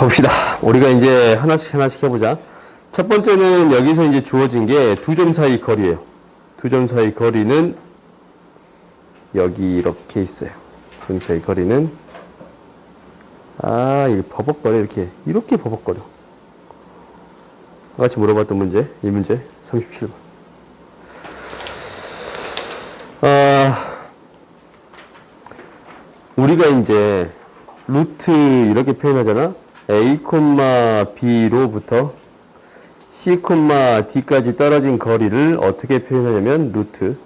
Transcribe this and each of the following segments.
봅시다. 우리가 이제 하나씩 해보자. 첫 번째는 여기서 이제 주어진 게 두 점 사이 거리예요. 두 점 사이 거리는 여기 이렇게 있어요. 두 점 사이 거리는 이게 버벅거려. 이렇게 버벅거려. 같이 물어봤던 문제, 이 문제 37번. 우리가 이제 루트 이렇게 표현하잖아. A, B로부터 C, D까지 떨어진 거리를 어떻게 표현하냐면 루트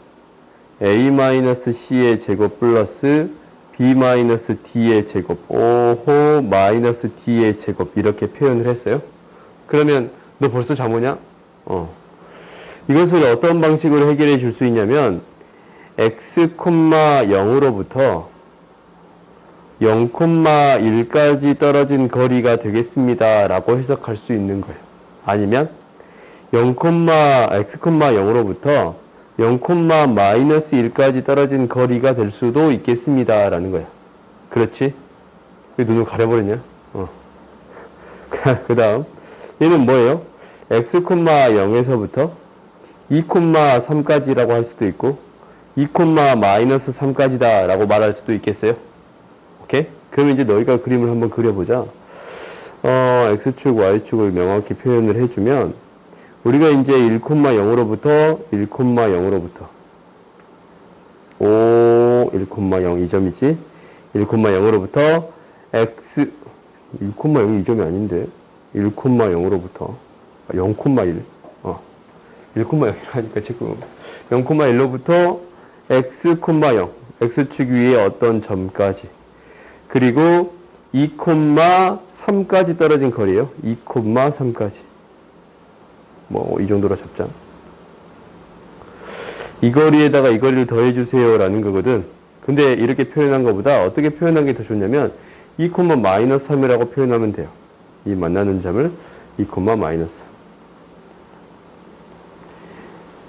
A-C의 제곱 플러스 B-D의 제곱 5호 D의 제곱 이렇게 표현을 했어요. 그러면 너 벌써 잠오냐? 이것을 어떤 방식으로 해결해 줄 수 있냐면 x, 0으로부터 0,1까지 떨어진 거리가 되겠습니다 라고 해석할 수 있는 거예요. 아니면 x, 0으로부터 0,-1까지 떨어진 거리가 될 수도 있겠습니다 라는 거야. 그렇지? 왜 눈을 가려버렸냐? 그 다음 얘는 뭐예요? x, 0에서부터 2,3까지라고 할 수도 있고 2,-3까지다 라고 말할 수도 있겠어요. 오케이? 그러면 이제 너희가 그림을 한번 그려보자. x축, y축을 명확히 표현을 해주면 우리가 이제 1,0으로부터 1,0으로부터 1,0 이 점이지. 1,0으로부터 x 1,0이 이 점이 아닌데 1,0으로부터 0,1 1,0이라니까 지금 0,1로부터 x, 0 x축 위에 어떤 점까지 그리고 2,3까지 떨어진 거리예요. 2,3까지 이 정도로 잡자. 이 거리에다가 이 거리를 더해주세요 라는 거거든. 근데 이렇게 표현한 것보다 어떻게 표현한 게 더 좋냐면 2,-3이라고 표현하면 돼요. 이 만나는 점을 2,-3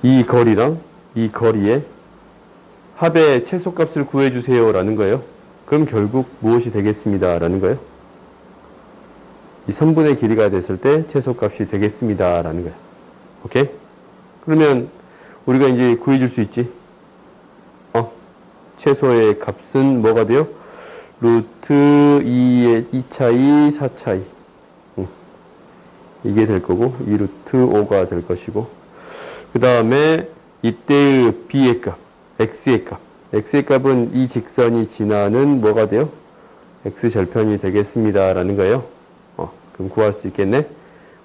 이 거리랑 이 거리의 합의 최소값을 구해주세요 라는 거예요. 그럼 결국 무엇이 되겠습니다 라는 거예요. 이 선분의 길이가 됐을 때 최소값이 되겠습니다 라는 거예요. 오케이? 그러면 우리가 이제 구해줄 수 있지. 최소의 값은 뭐가 돼요? 루트 2의 2차이 4차이 이게 될 거고 2루트 5가 될 것이고 그 다음에 이때의 b의 값, x의 값. x의 값은 이 직선이 지나는 뭐가 돼요? x절편이 되겠습니다 라는 거예요. 그럼 구할 수 있겠네.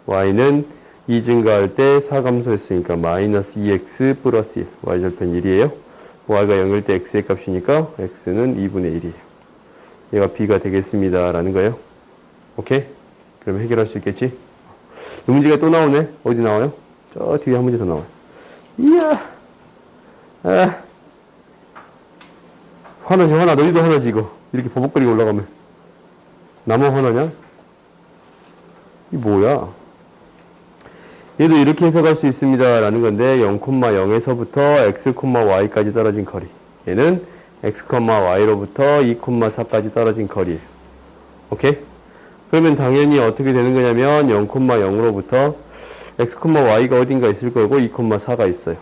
y는 2 증가할 때 4감소했으니까 마이너스 2x 플러스 1. y절편 1이에요. y가 0일 때 x의 값이니까 x는 2분의 1이에요. 얘가 b가 되겠습니다 라는 거예요. 오케이? 그럼 해결할 수 있겠지? 이 문제가 또 나오네. 어디 나와요? 저 뒤에 한 문제 더 나와요. 이야. 화나지. 너희도 화나지 이거. 이렇게 버벅거리고 올라가면. 나만 화나냐? 이 뭐야? 얘도 이렇게 해석할 수 있습니다 라는 건데 0,0에서부터 x, y까지 떨어진 거리. 얘는 x, y로부터 2,4까지 떨어진 거리예요. 오케이? 그러면 당연히 어떻게 되는 거냐면 0,0으로부터 x, y가 어딘가 있을 거고 2,4가 있어요.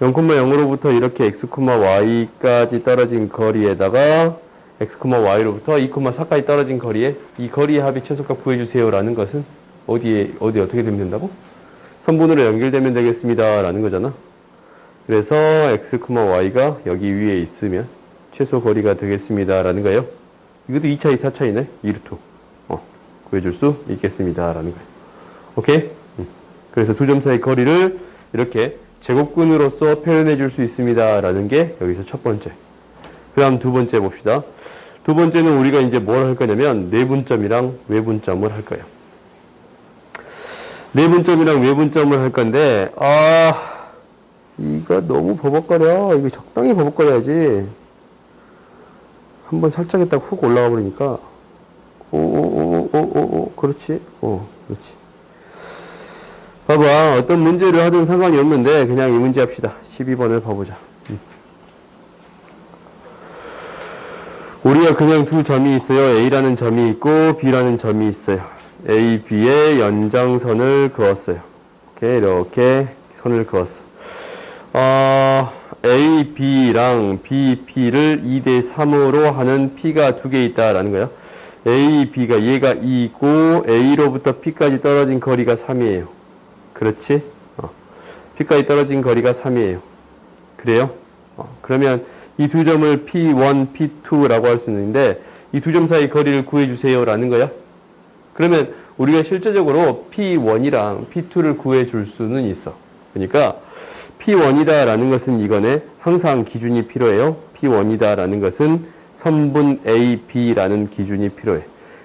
0,0으로부터 이렇게 x, y까지 떨어진 거리에다가 x, y로부터 2,4까지 떨어진 거리에 이 거리의 합의 최소값 구해주세요 라는 것은 어디 어떻게 되면 된다고? 선분으로 연결되면 되겠습니다 라는 거잖아. 그래서 x, y가 여기 위에 있으면 최소 거리가 되겠습니다 라는 거예요. 이것도 2차이 4차이네. 2루트 구해줄 수 있겠습니다 라는 거예요. 오케이? 그래서 두 점 사이 거리를 이렇게 제곱근으로서 표현해 줄 수 있습니다 라는 게 여기서 첫 번째. 그 다음 두 번째 봅시다. 두 번째는 우리가 이제 뭘 할 거냐면 내분점이랑 외분점을 할 거예요. 내분점이랑 외분점을 할 건데 이거 너무 버벅거려. 이거 적당히 버벅거려야지. 한번 살짝 했다가 훅 올라가 버리니까 그렇지. 그렇지. 봐봐. 어떤 문제를 하든 상관이 없는데 그냥 이 문제 합시다. 12번을 봐보자. 우리가 그냥 두 점이 있어요. A라는 점이 있고 B라는 점이 있어요. A, B의 연장선을 그었어요. 이렇게 선을 그었어. A, B랑 B, P를 2대 3으로 하는 P가 두 개 있다라는 거예요. A, B가 얘가 2고 A로부터 P까지 떨어진 거리가 3이에요. 그렇지? P까지 떨어진 거리가 3이에요. 그래요? 그러면 이 두 점을 P1, P2라고 할 수 있는데 이 두 점 사이 거리를 구해주세요 라는 거야. 그러면 우리가 실제적으로 P1이랑 P2를 구해줄 수는 있어. 그러니까 P1이다 라는 것은 이거네. 항상 기준이 필요해요. P1이다 라는 것은 선분 AB라는 기준이 필요해.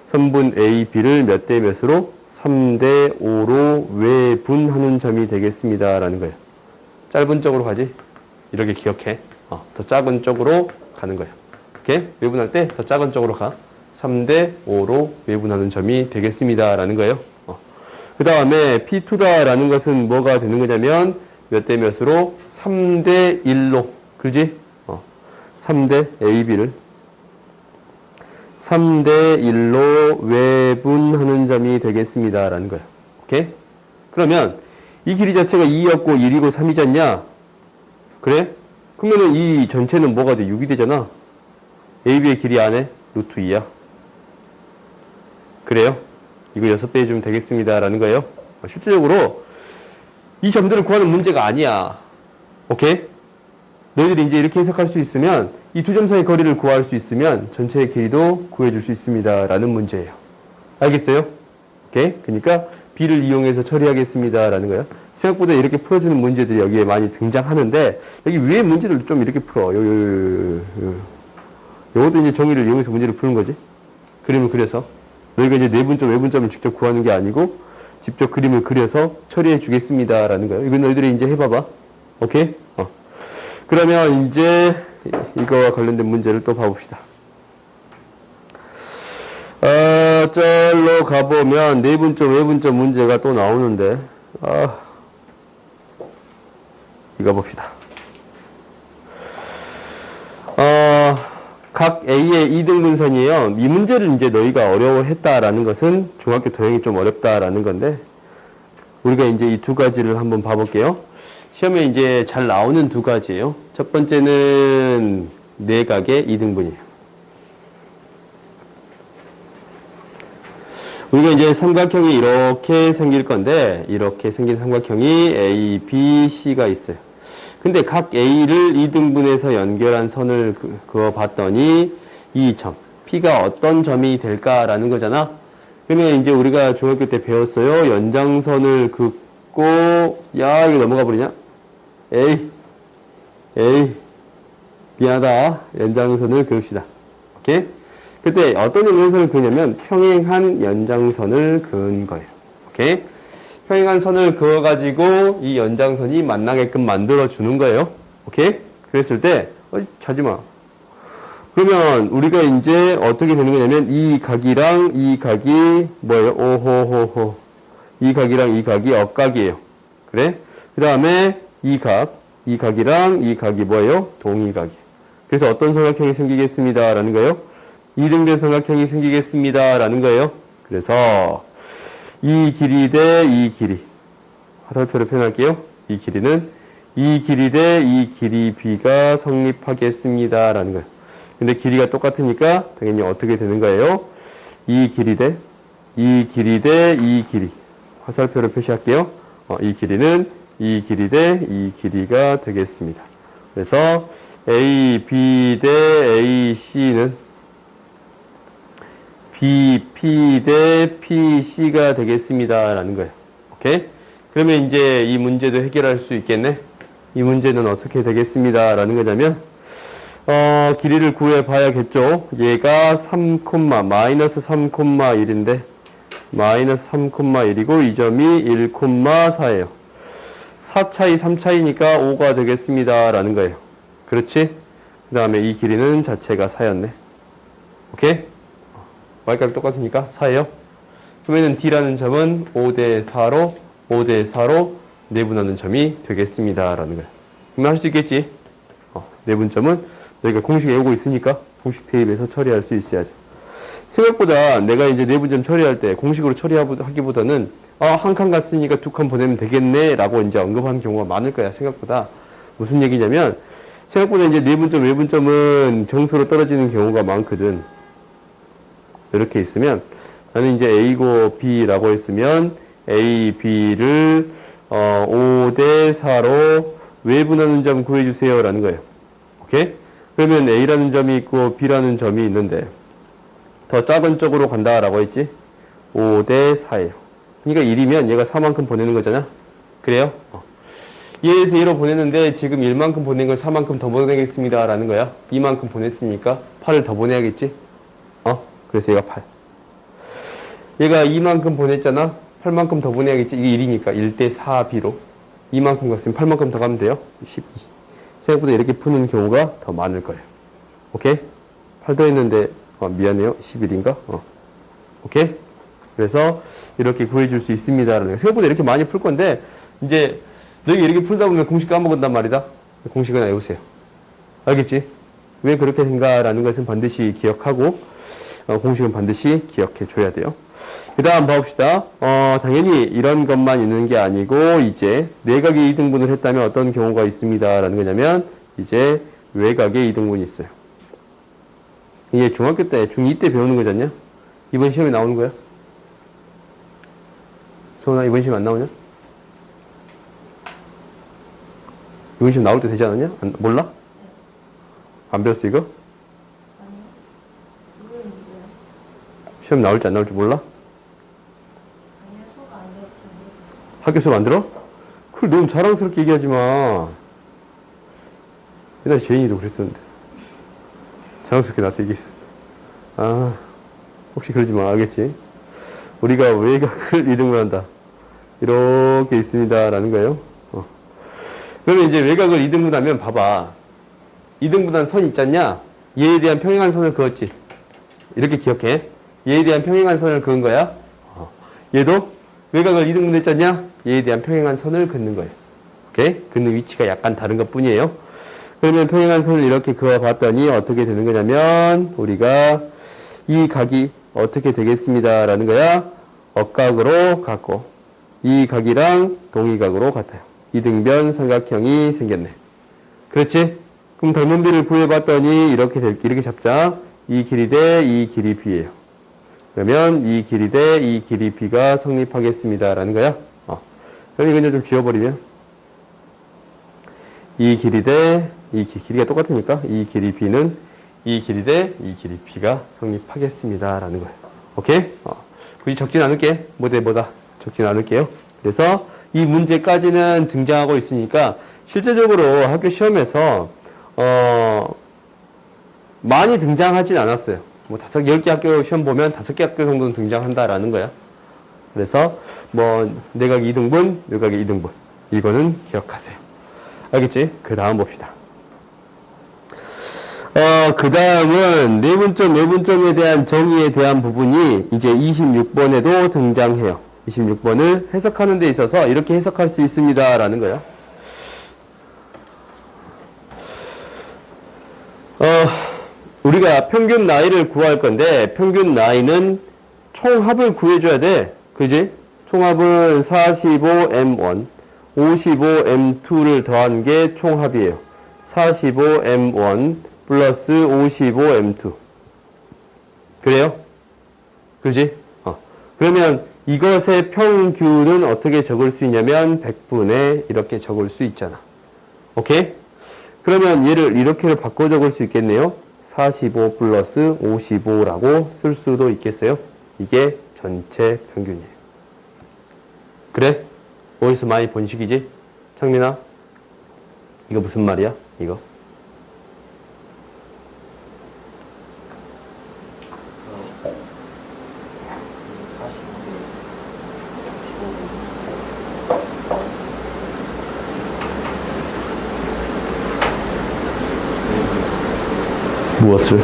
선분 AB를 몇 대 몇으로? 3대 5로 외분하는 점이 되겠습니다 라는 거예요. 짧은 쪽으로 가지? 이렇게 기억해. 더 작은 쪽으로 가는 거야. 이렇게 외분할 때 더 작은 쪽으로 가. 3대 5로 외분하는 점이 되겠습니다 라는 거예요. 그 다음에 P2다 라는 것은 뭐가 되는 거냐면 몇 대 몇으로? 3대 1로. 그지? 3대 AB를 3대 1로 외분하는 점이 되겠습니다 라는 거예요. 오케이? 그러면 이 길이 자체가 2였고 1이고 3이지 않냐? 그래? 그러면은 이 전체는 뭐가 돼? 6이 되잖아. AB의 길이 안에 루트 2야. 그래요? 이거 6배 해주면 되겠습니다 라는 거예요. 실질적으로 이 점들을 구하는 문제가 아니야. 오케이? 너희들이 이제 이렇게 해석할 수 있으면 이 두 점 사이 거리를 구할 수 있으면 전체의 길이도 구해줄 수 있습니다 라는 문제예요. 알겠어요? 오케이? 그러니까 B를 이용해서 처리하겠습니다 라는 거예요. 생각보다 이렇게 풀어주는 문제들이 여기에 많이 등장하는데 여기 위에 문제를 좀 이렇게 풀어. 요것도 이제 정의를 이용해서 문제를 푸는 거지. 그림을 그려서 너희가 이제 내분점, 외분점을 직접 구하는 게 아니고 직접 그림을 그려서 처리해 주겠습니다 라는 거예요. 이건 너희들이 이제 해봐봐. 오케이? 그러면 이제 이거와 관련된 문제를 또 봐봅시다. 절로 가보면 내분점, 외분점 문제가 또 나오는데 이거 봅시다. 각 A의 2등분선이에요. 이 문제를 이제 너희가 어려워했다라는 것은 중학교 도형이 좀 어렵다라는 건데 우리가 이제 이 두 가지를 한번 봐볼게요. 시험에 이제 잘 나오는 두 가지예요. 첫 번째는 내각의 2등분이에요. 우리가 이제 삼각형이 이렇게 생길 건데 이렇게 생긴 삼각형이 A, B, C가 있어요. 근데 각 A를 2등분해서 연결한 선을 그어봤더니 이 점, P가 어떤 점이 될까라는 거잖아. 그러면 이제 우리가 중학교 때 배웠어요. 연장선을 긋고 야 이거 넘어가 버리냐? 에이 미안하다. 연장선을 그읍시다. 오케이? 그때 어떤 연장선을 그으냐면 평행한 연장선을 그은 거예요. 오케이? 평행한 선을 그어가지고 이 연장선이 만나게끔 만들어주는 거예요. 오케이? 그랬을 때, 자지마. 그러면 우리가 이제 어떻게 되는 거냐면 이 각이랑 이 각이 뭐예요? 오호호호. 이 각이랑 이 각이 억각이에요. 그래? 그 다음에 이 각이랑 이 각이 뭐예요? 동의각이에요. 그래서 어떤 삼각형이 생기겠습니다. 라는 거예요. 이등변 삼각형이 생기겠습니다. 라는 거예요. 그래서 이 길이 대 이 길이. 화살표로 표현할게요. 이 길이는 이 길이 대 이 길이 B가 성립하겠습니다. 라는 거예요. 근데 길이가 똑같으니까 당연히 어떻게 되는 거예요? 이 길이 대 이 길이 대 이 길이. 화살표로 표시할게요. 이 길이는 이 길이 대 이 길이가 되겠습니다. 그래서 A, B 대 A, C는 BP 대 PC가 되겠습니다. 라는 거예요. 오케이? 그러면 이제 이 문제도 해결할 수 있겠네? 이 문제는 어떻게 되겠습니다. 라는 거냐면, 길이를 구해 봐야겠죠? 얘가 3, 마이너스 3,1인데, 마이너스 3,1이고, 이 점이 1,4예요. 4 차이, 3 차이니까 5가 되겠습니다. 라는 거예요. 그렇지? 그 다음에 이 길이는 자체가 4였네. 오케이? y값이 똑같으니까 4예요. 그러면 D라는 점은 5대 4로 내분하는 점이 되겠습니다. 라는 거예요. 그러면 할 수 있겠지? 내분점은 여기가 공식에 오고 있으니까 공식 대입해서 처리할 수 있어야 돼. 생각보다 내가 이제 내분점 처리할 때 공식으로 처리하기보다는 한 칸 갔으니까 두 칸 보내면 되겠네 라고 이제 언급하는 경우가 많을 거야. 생각보다. 무슨 얘기냐면 생각보다 이제 내분점, 외분점은 정수로 떨어지는 경우가 많거든. 이렇게 있으면 나는 이제 A고 B라고 했으면 A, B를 5대 4로 외분하는 점 구해주세요 라는 거예요. 오케이? 그러면 A라는 점이 있고 B라는 점이 있는데 더 작은 쪽으로 간다라고 했지? 5대 4예요. 그러니까 1이면 얘가 4만큼 보내는 거잖아. 그래요? 얘에서 1로 보냈는데 지금 1만큼 보낸 걸 4만큼 더 보내겠습니다 라는 거야. 2만큼 보냈으니까 8을 더 보내야겠지? 그래서 얘가 8. 얘가 2만큼 보냈잖아. 8만큼 더 보내야겠지? 이게 1이니까 1대 4B로 2만큼 갔으면 8만큼 더 가면 돼요. 12. 생각보다 이렇게 푸는 경우가 더 많을 거예요. 오케이? 8 더했는데 미안해요. 11인가? 오케이? 그래서 이렇게 구해줄 수 있습니다라는 거. 생각보다 이렇게 많이 풀 건데 이제 너희 이렇게 풀다 보면 공식 까먹었단 말이다. 공식은 외우세요. 알겠지? 왜 그렇게 생각하라는 것은 반드시 기억하고 공식은 반드시 기억해 줘야 돼요. 그 다음 봐봅시다. 당연히 이런 것만 있는 게 아니고 이제 내각의 2등분을 했다면 어떤 경우가 있습니다 라는 거냐면 이제 외각의 2등분이 있어요. 이게 중학교 때, 중2 때 배우는 거잖냐? 이번 시험에 나오는 거야? 소은아, 이번 시험 안 나오냐? 이번 시험 나올 때 되지 않았냐? 몰라? 안 배웠어, 이거? 시험 나올지 안 나올지 몰라? 학교 수업 안 들어? 그걸 너무 자랑스럽게 얘기하지 마. 옛날에 제인이도 그랬었는데. 자랑스럽게 나한테 얘기했었는데. 혹시 그러지 마. 알겠지? 우리가 외곽을 2등분 한다. 이렇게 있습니다. 라는 거예요. 그러면 이제 외곽을 2등분 하면 봐봐. 2등분한 선 있지 않냐? 얘에 대한 평행한 선을 그었지. 이렇게 기억해. 얘에 대한 평행한 선을 그은 거야. 얘도 외곽을 2등분 했지 않냐? 얘에 대한 평행한 선을 긋는 거예요. 오케이? 긋는 위치가 약간 다른 것 뿐이에요. 그러면 평행한 선을 이렇게 그어봤더니 어떻게 되는 거냐면 우리가 이 각이 어떻게 되겠습니다. 라는 거야. 억각으로 같고 이 각이랑 동의각으로 같아요. 이등변 삼각형이 생겼네. 그렇지? 그럼 닮은 비를 구해봤더니 이렇게 잡자. 이 길이 대 이 길이 B예요. 그러면 이 길이 대 이 길이 B가 성립하겠습니다. 라는 거야. 그럼 이거 좀 지워버리면 이 길이 대 이 길이가 똑같으니까 이 길이 B는 이 길이 대 이 길이 B가 성립하겠습니다. 라는 거예요. 오케이? 굳이 적진 않을게. 뭐다 적진 않을게요. 그래서 이 문제까지는 등장하고 있으니까 실제적으로 학교 시험에서 많이 등장하진 않았어요. 뭐 10개 학교 시험 보면 5개 학교 정도는 등장한다라는 거야. 그래서 내각 2등분, 외각 2등분 이거는 기억하세요. 알겠지? 그 다음 봅시다. 그 다음은 내분점, 외분점에 대한 정의에 대한 부분이 이제 26번에도 등장해요. 26번을 해석하는 데 있어서 이렇게 해석할 수 있습니다. 라는 거야. 우리가 평균 나이를 구할 건데, 평균 나이는 총합을 구해줘야 돼. 그지? 총합은 45M1, 55M2를 더한 게 총합이에요. 45M1 플러스 55M2. 그래요? 그지? 그러면 이것의 평균은 어떻게 적을 수 있냐면 100분의 이렇게 적을 수 있잖아. 오케이? 그러면 얘를 이렇게 바꿔 적을 수 있겠네요. 45 플러스 55라고 쓸 수도 있겠어요. 이게 전체 평균이에요. 그래? 어디서 많이 본 식이지? 창민아? 이거 무슨 말이야? 이거? 무엇을?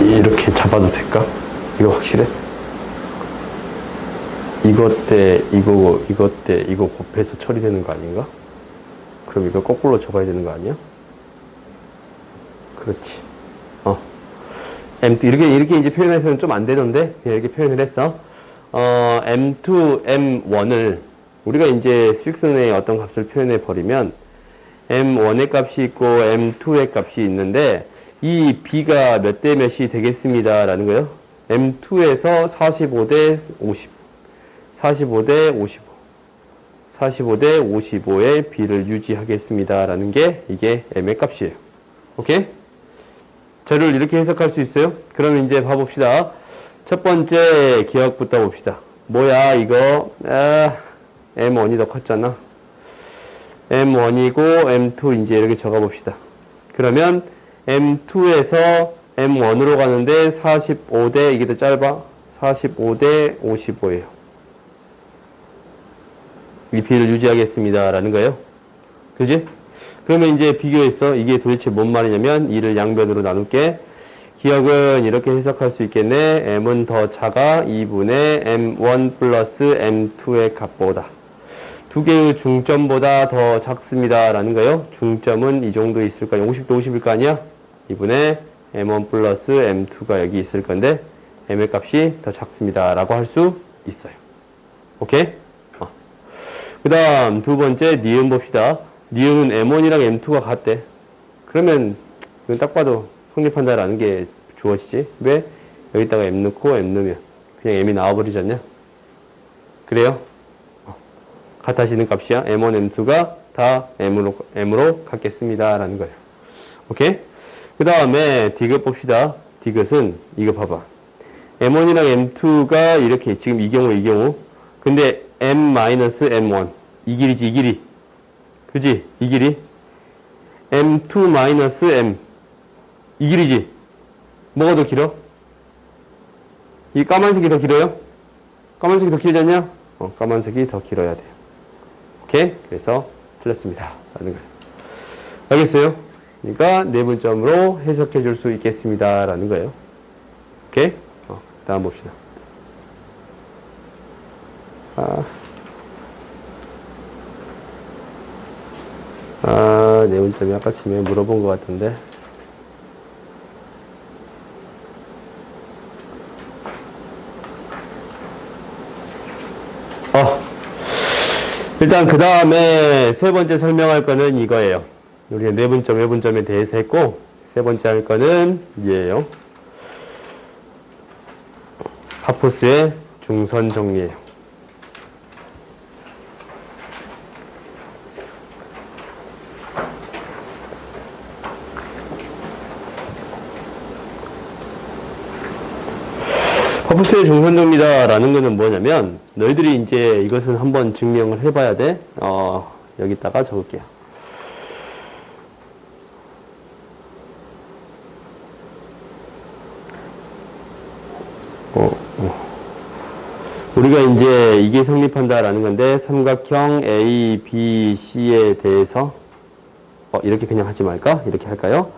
이렇게 잡아도 될까? 이거 확실해? 이것 때 이거고 이것 때 이거 곱해서 처리되는 거 아닌가? 그럼 이거 거꾸로 적어야 되는 거 아니야? 그렇지. M2 이렇게 이제 표현해서는 좀 안 되는데 그냥 이렇게 표현을 했어. M2, M1을 우리가 이제 수익선의 어떤 값을 표현해 버리면 M1의 값이 있고 M2의 값이 있는데 이 B가 몇 대 몇이 되겠습니다 라는 거예요. M2에서 45대 50, 45대 55, 45대 55의 B를 유지하겠습니다 라는 게 이게 M의 값이에요. 오케이? 저를 이렇게 해석할 수 있어요? 그럼 이제 봐봅시다. 첫 번째 기억부터 봅시다. 뭐야 이거 M1이 더 컸잖아. M1이고 M2 이제 이렇게 적어봅시다. 그러면 M2에서 M1으로 가는데 45대 이게 더 짧아. 45대 55예요. 이 B를 유지하겠습니다 라는 거예요. 그지? 그러면 이제 비교해서 이게 도대체 뭔 말이냐면 이를 양변으로 나눌게. 기억은 이렇게 해석할 수 있겠네. M은 더 작아 2분의 M1 플러스 M2의 값보다. 두 개의 중점보다 더 작습니다 라는 거예요. 중점은 이 정도 있을 거야. 50도 50일 거 아니야? 2분의 M1 플러스 M2가 여기 있을 건데 M의 값이 더 작습니다 라고 할 수 있어요. 오케이? 그 다음 두 번째 니은 봅시다. 니은은 M1이랑 M2가 같대. 그러면 이건 딱 봐도 성립한다라는 게 주어지지. 왜? 여기다가 M 넣고 M 넣으면 그냥 M이 나와버리지 않냐? 그래요? 같아지는 값이야. M1, M2가 다 M으로 같겠습니다 라는 거예요. 오케이? 그 다음에 디귿 봅시다. 디귿은 이거 봐봐. M1이랑 M2가 이렇게 지금 이 경우 근데 M-M1 이 길이지 이 길이. 그지? 이 길이. M2-M 이 길이지. 뭐가 더 길어? 이 까만색이 더 길어요? 까만색이 더 길지 않냐? 까만색이 더 길어야 돼요. 오케이? 그래서 틀렸습니다 라는 거예요. 알겠어요? 그러니까 내분점으로 해석해 줄 수 있겠습니다 라는 거예요. 오케이? 다음 봅시다. 내분점이 아까쯤에 물어본 것 같은데. 일단 그 다음에 세 번째 설명할 거는 이거예요. 우리가 내분점, 외분점에 대해서 했고 세 번째 할 거는 이게요. 파포스의 중선 정리예요. 파포스의 중선 정리다라는 거는 뭐냐면 너희들이 이제 이것은 한번 증명을 해봐야 돼. 여기다가 적을게요. 우리가 이제 이게 성립한다라는 건데 삼각형 A, B, C에 대해서 이렇게 그냥 하지 말까? 이렇게 할까요?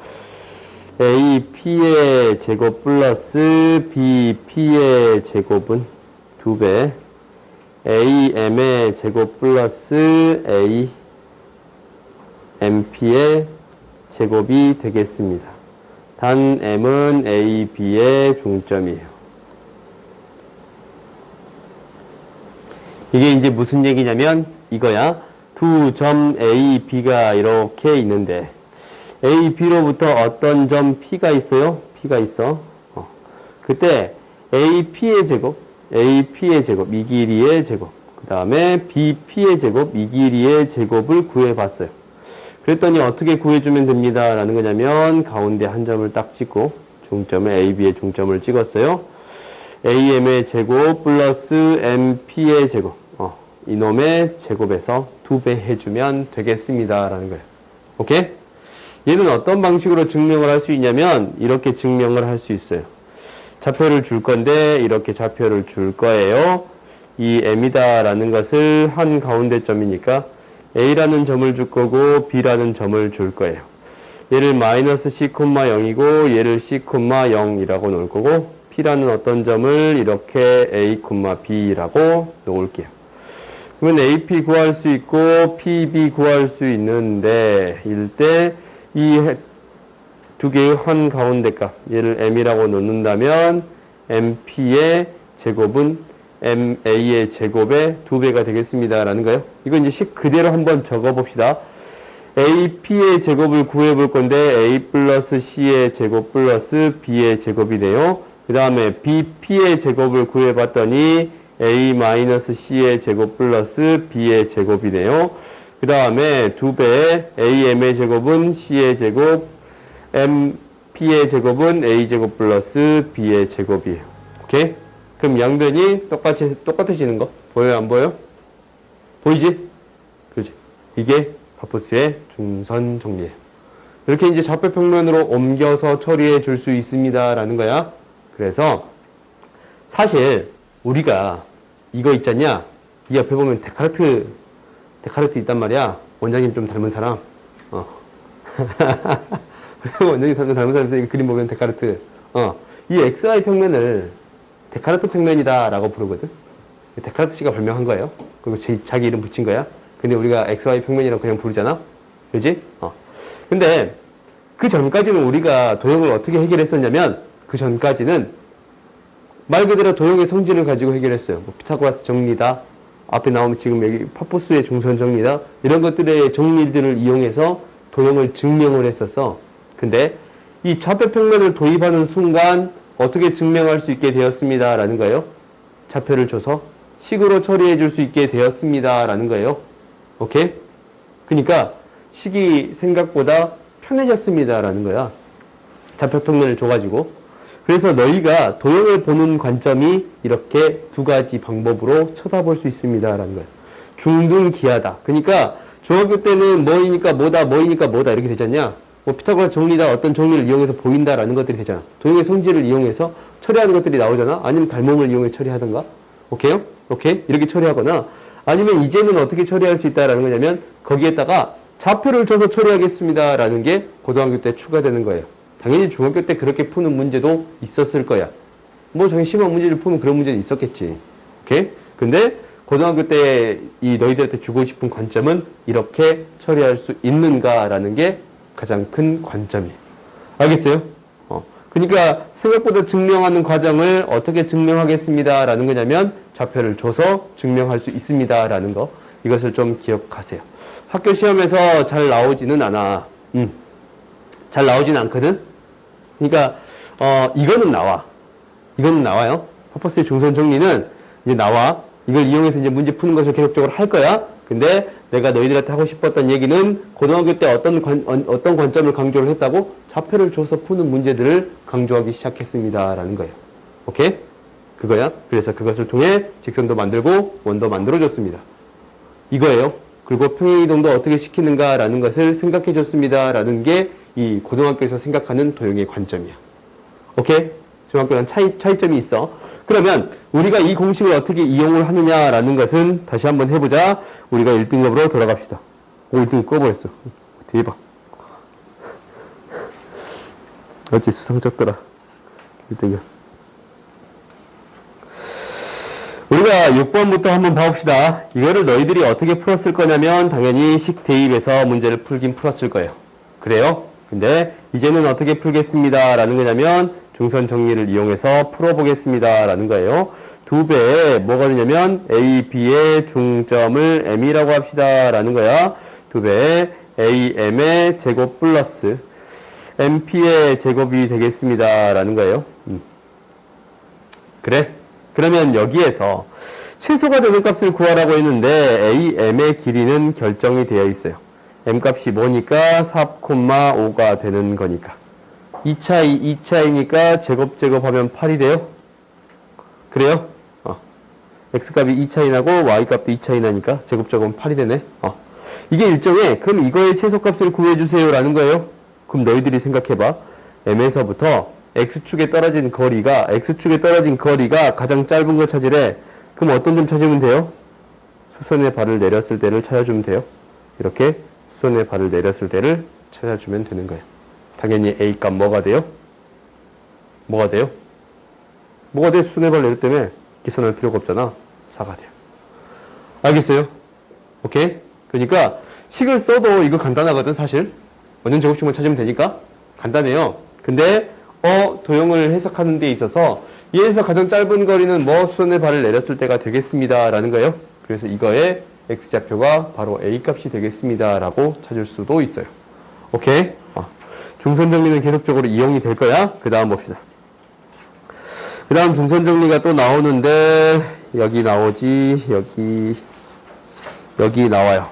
A, P의 제곱 플러스 B, P의 제곱은 2배 A, M의 제곱 플러스 A, M, P의 제곱이 되겠습니다. 단 M은 A, B의 중점이에요. 이게 이제 무슨 얘기냐면 이거야. 두 점 A, B가 이렇게 있는데 A, B로부터 어떤 점 P가 있어요? P가 있어. 그때 A, P의 제곱, A, P의 제곱, 이 길이의 제곱, 그 다음에 B, P의 제곱, 이 길이의 제곱을 구해봤어요. 그랬더니 어떻게 구해주면 됩니다 라는 거냐면 가운데 한 점을 딱 찍고 중점을 A, B의 중점을 찍었어요. AM의 제곱 플러스 MP의 제곱, 이놈의 제곱에서 2배 해주면 되겠습니다 라는 거예요. 오케이? 얘는 어떤 방식으로 증명을 할 수 있냐면 이렇게 증명을 할 수 있어요. 좌표를 줄 건데 이렇게 좌표를 줄 거예요. 이 M이다 라는 것을 한 가운데 점이니까 A라는 점을 줄 거고 B라는 점을 줄 거예요. 얘를 마이너스 C, 0이고 얘를 C, 0이라고 놓을 거고 P라는 어떤 점을 이렇게 A, B라고 놓을게요. 그러면 AP 구할 수 있고 PB 구할 수 있는데 일때 이 두 개의 한 가운데 값 얘를 M이라고 놓는다면 MP의 제곱은 MA의 제곱의 2배가 되겠습니다. 라는 거예요. 이거 이제 식 그대로 한번 적어 봅시다. AP의 제곱을 구해 볼 건데 A 플러스 C의 제곱 플러스 B의 제곱이네요. 그 다음에 BP의 제곱을 구해 봤더니 A 마이너스 C의 제곱 플러스 B의 제곱이네요. 그 다음에 2배의 AM의 제곱은 C의 제곱, MP의 제곱은 A 제곱 플러스 B의 제곱이에요. 오케이? 그럼 양변이 똑같아지는 거 보여요? 안 보여요? 보이지? 그렇지? 이게 파푸스의 중선 정리예요. 이렇게 이제 좌표평면으로 옮겨서 처리해 줄 수 있습니다. 라는 거야. 그래서 사실 우리가 이거 있잖냐? 이 옆에 보면 데카르트 있단 말이야. 원장님 좀 닮은 사람. 원장님 닮은 사람 있으니까 그림 보면 데카르트. 이 XY 평면을 데카르트 평면이다 라고 부르거든. 데카르트 씨가 발명한 거예요. 그리고 자기 이름 붙인 거야. 근데 우리가 XY 평면이라고 그냥 부르잖아. 그지? 근데 그 전까지는 우리가 도형을 어떻게 해결했었냐면 그 전까지는 말 그대로 도형의 성질을 가지고 해결했어요. 뭐 피타고라스 정리다. 앞에 나오면 지금 여기 파푸스의 중선 정리다. 이런 것들의 정리들을 이용해서 도형을 증명을 했었어. 근데 이 좌표평면을 도입하는 순간 어떻게 증명할 수 있게 되었습니다. 라는 거예요. 좌표를 줘서 식으로 처리해 줄 수 있게 되었습니다. 라는 거예요. 오케이? 그러니까 식이 생각보다 편해졌습니다. 라는 거야. 좌표평면을 줘가지고. 그래서 너희가 도형을 보는 관점이 이렇게 두 가지 방법으로 쳐다볼 수 있습니다. 라는 거예요. 중등기하다. 그러니까 중학교 때는 뭐이니까 뭐다, 뭐이니까 뭐다 이렇게 되잖냐. 뭐 피타고라스 정리다 어떤 정리를 이용해서 보인다라는 것들이 되잖아. 도형의 성질을 이용해서 처리하는 것들이 나오잖아. 아니면 닮음을 이용해서 처리하든가. 오케이요? 오케이? 이렇게 처리하거나 아니면 이제는 어떻게 처리할 수 있다라는 거냐면 거기에다가 좌표를 줘서 처리하겠습니다. 라는 게 고등학교 때 추가되는 거예요. 당연히 중학교 때 그렇게 푸는 문제도 있었을 거야. 뭐 정말 심한 문제를 푸는 그런 문제도 있었겠지. 오케이? 근데 고등학교 때 이 너희들한테 주고 싶은 관점은 이렇게 처리할 수 있는가라는 게 가장 큰 관점이에요. 알겠어요? 그러니까 생각보다 증명하는 과정을 어떻게 증명하겠습니다. 라는 거냐면 좌표를 줘서 증명할 수 있습니다. 라는 거. 이것을 좀 기억하세요. 학교 시험에서 잘 나오지는 않아. 잘 나오진 않거든? 그러니까 이거는 나와. 이거는 나와요. 파푸스의 중선 정리는 이제 나와. 이걸 이용해서 이제 문제 푸는 것을 계속적으로 할 거야. 근데 내가 너희들한테 하고 싶었던 얘기는 고등학교 때 어떤 관점을 강조를 했다고? 좌표를 줘서 푸는 문제들을 강조하기 시작했습니다. 라는 거예요. 오케이? 그거야. 그래서 그것을 통해 직선도 만들고 원도 만들어줬습니다. 이거예요. 그리고 평행이동도 어떻게 시키는가라는 것을 생각해줬습니다. 라는 게 이 고등학교에서 생각하는 도형의 관점이야. 오케이? 중학교랑 차이점이 있어. 그러면 우리가 이 공식을 어떻게 이용을 하느냐라는 것은 다시 한번 해보자. 우리가 1등급으로 돌아갑시다. 1등급 꺼버렸어. 대박. 어찌 수상 쪘더라. 1등급. 우리가 6번부터 한번 봐봅시다. 이거를 너희들이 어떻게 풀었을 거냐면 당연히 식 대입에서 문제를 풀긴 풀었을 거예요. 그래요? 근데 이제는 어떻게 풀겠습니다. 라는 거냐면 중선 정리를 이용해서 풀어보겠습니다. 라는 거예요. 2배에 뭐가 되냐면 A, B의 중점을 M이라고 합시다. 라는 거야. 2배에 AM의 제곱 플러스 MP의 제곱이 되겠습니다. 라는 거예요. 그래? 그러면 여기에서 최소가 되는 값을 구하라고 했는데 AM의 길이는 결정이 되어 있어요. M값이 뭐니까 4,5가 되는 거니까. 2차이니까 제곱하면 8이 돼요? 그래요? X값이 2차이 나고 Y값도 2차이 나니까 제곱하면 8이 되네. 이게 일종의 그럼 이거의 최소값을 구해주세요 라는 거예요. 그럼 너희들이 생각해봐. M에서부터 X축에 떨어진 거리가 가장 짧은 걸 찾으래. 그럼 어떤 점 찾으면 돼요? 수선의 발을 내렸을 때를 찾아주면 돼요. 이렇게 수선의 발을 내렸을 때를 찾아주면 되는 거예요. 당연히 A값 뭐가 돼요? 뭐가 돼요? 뭐가 돼? 수순의 발레 때문에 계산할 필요가 없잖아. 4가 돼요. 알겠어요? 오케이? 그러니까 식을 써도 이거 간단하거든 사실. 원전 제곱식만 찾으면 되니까 간단해요. 근데 도형을 해석하는 데 있어서 얘에서 가장 짧은 거리는 뭐 수선의 발을 내렸을 때가 되겠습니다 라는 거예요. 그래서 이거의 x좌표가 바로 a 값이 되겠습니다 라고 찾을 수도 있어요. 오케이? 중선 정리는 계속적으로 이용이 될 거야. 그 다음 봅시다. 그 다음 중선 정리가 또 나오는데 여기 나오지, 여기 나와요.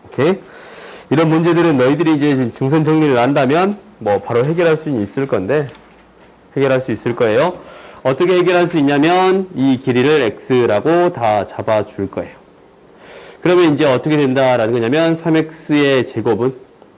오케이? 이런 문제들은 너희들이 이제 중선 정리를 한다면 뭐 바로 해결할 수 있을 건데, 해결할 수 있을 거예요. 어떻게 해결할 수 있냐면 이 길이를 x라고 다 잡아줄 거예요. 그러면 이제 어떻게 된다라는 거냐면 3x의 제곱은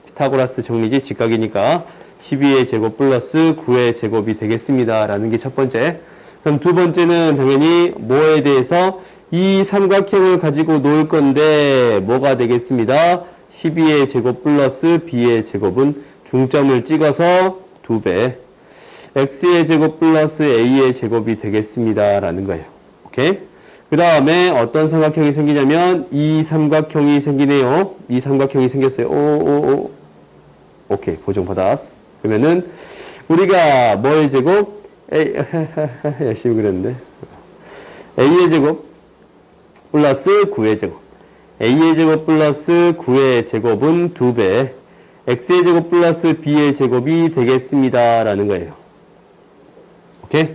피타고라스 정리지 직각이니까 12의 제곱 플러스 9의 제곱이 되겠습니다 라는 게 첫 번째. 그럼 두 번째는 당연히 뭐에 대해서 이 삼각형을 가지고 놓을 건데 뭐가 되겠습니다. 12의 제곱 플러스 b의 제곱은 중점을 찍어서 2배 x의 제곱 플러스 a의 제곱이 되겠습니다 라는 거예요. 오케이? 그 다음에 어떤 삼각형이 생기냐면 이 삼각형이 생기네요. 이 삼각형이 생겼어요. 오케이, 보정받았어. 그러면은 우리가 뭐의 제곱? 열심히 그렸는데 a의 제곱 플러스 9의 제곱 a의 제곱 플러스 9의 제곱은 2배 x의 제곱 플러스 b의 제곱이 되겠습니다 라는 거예요. 오케이?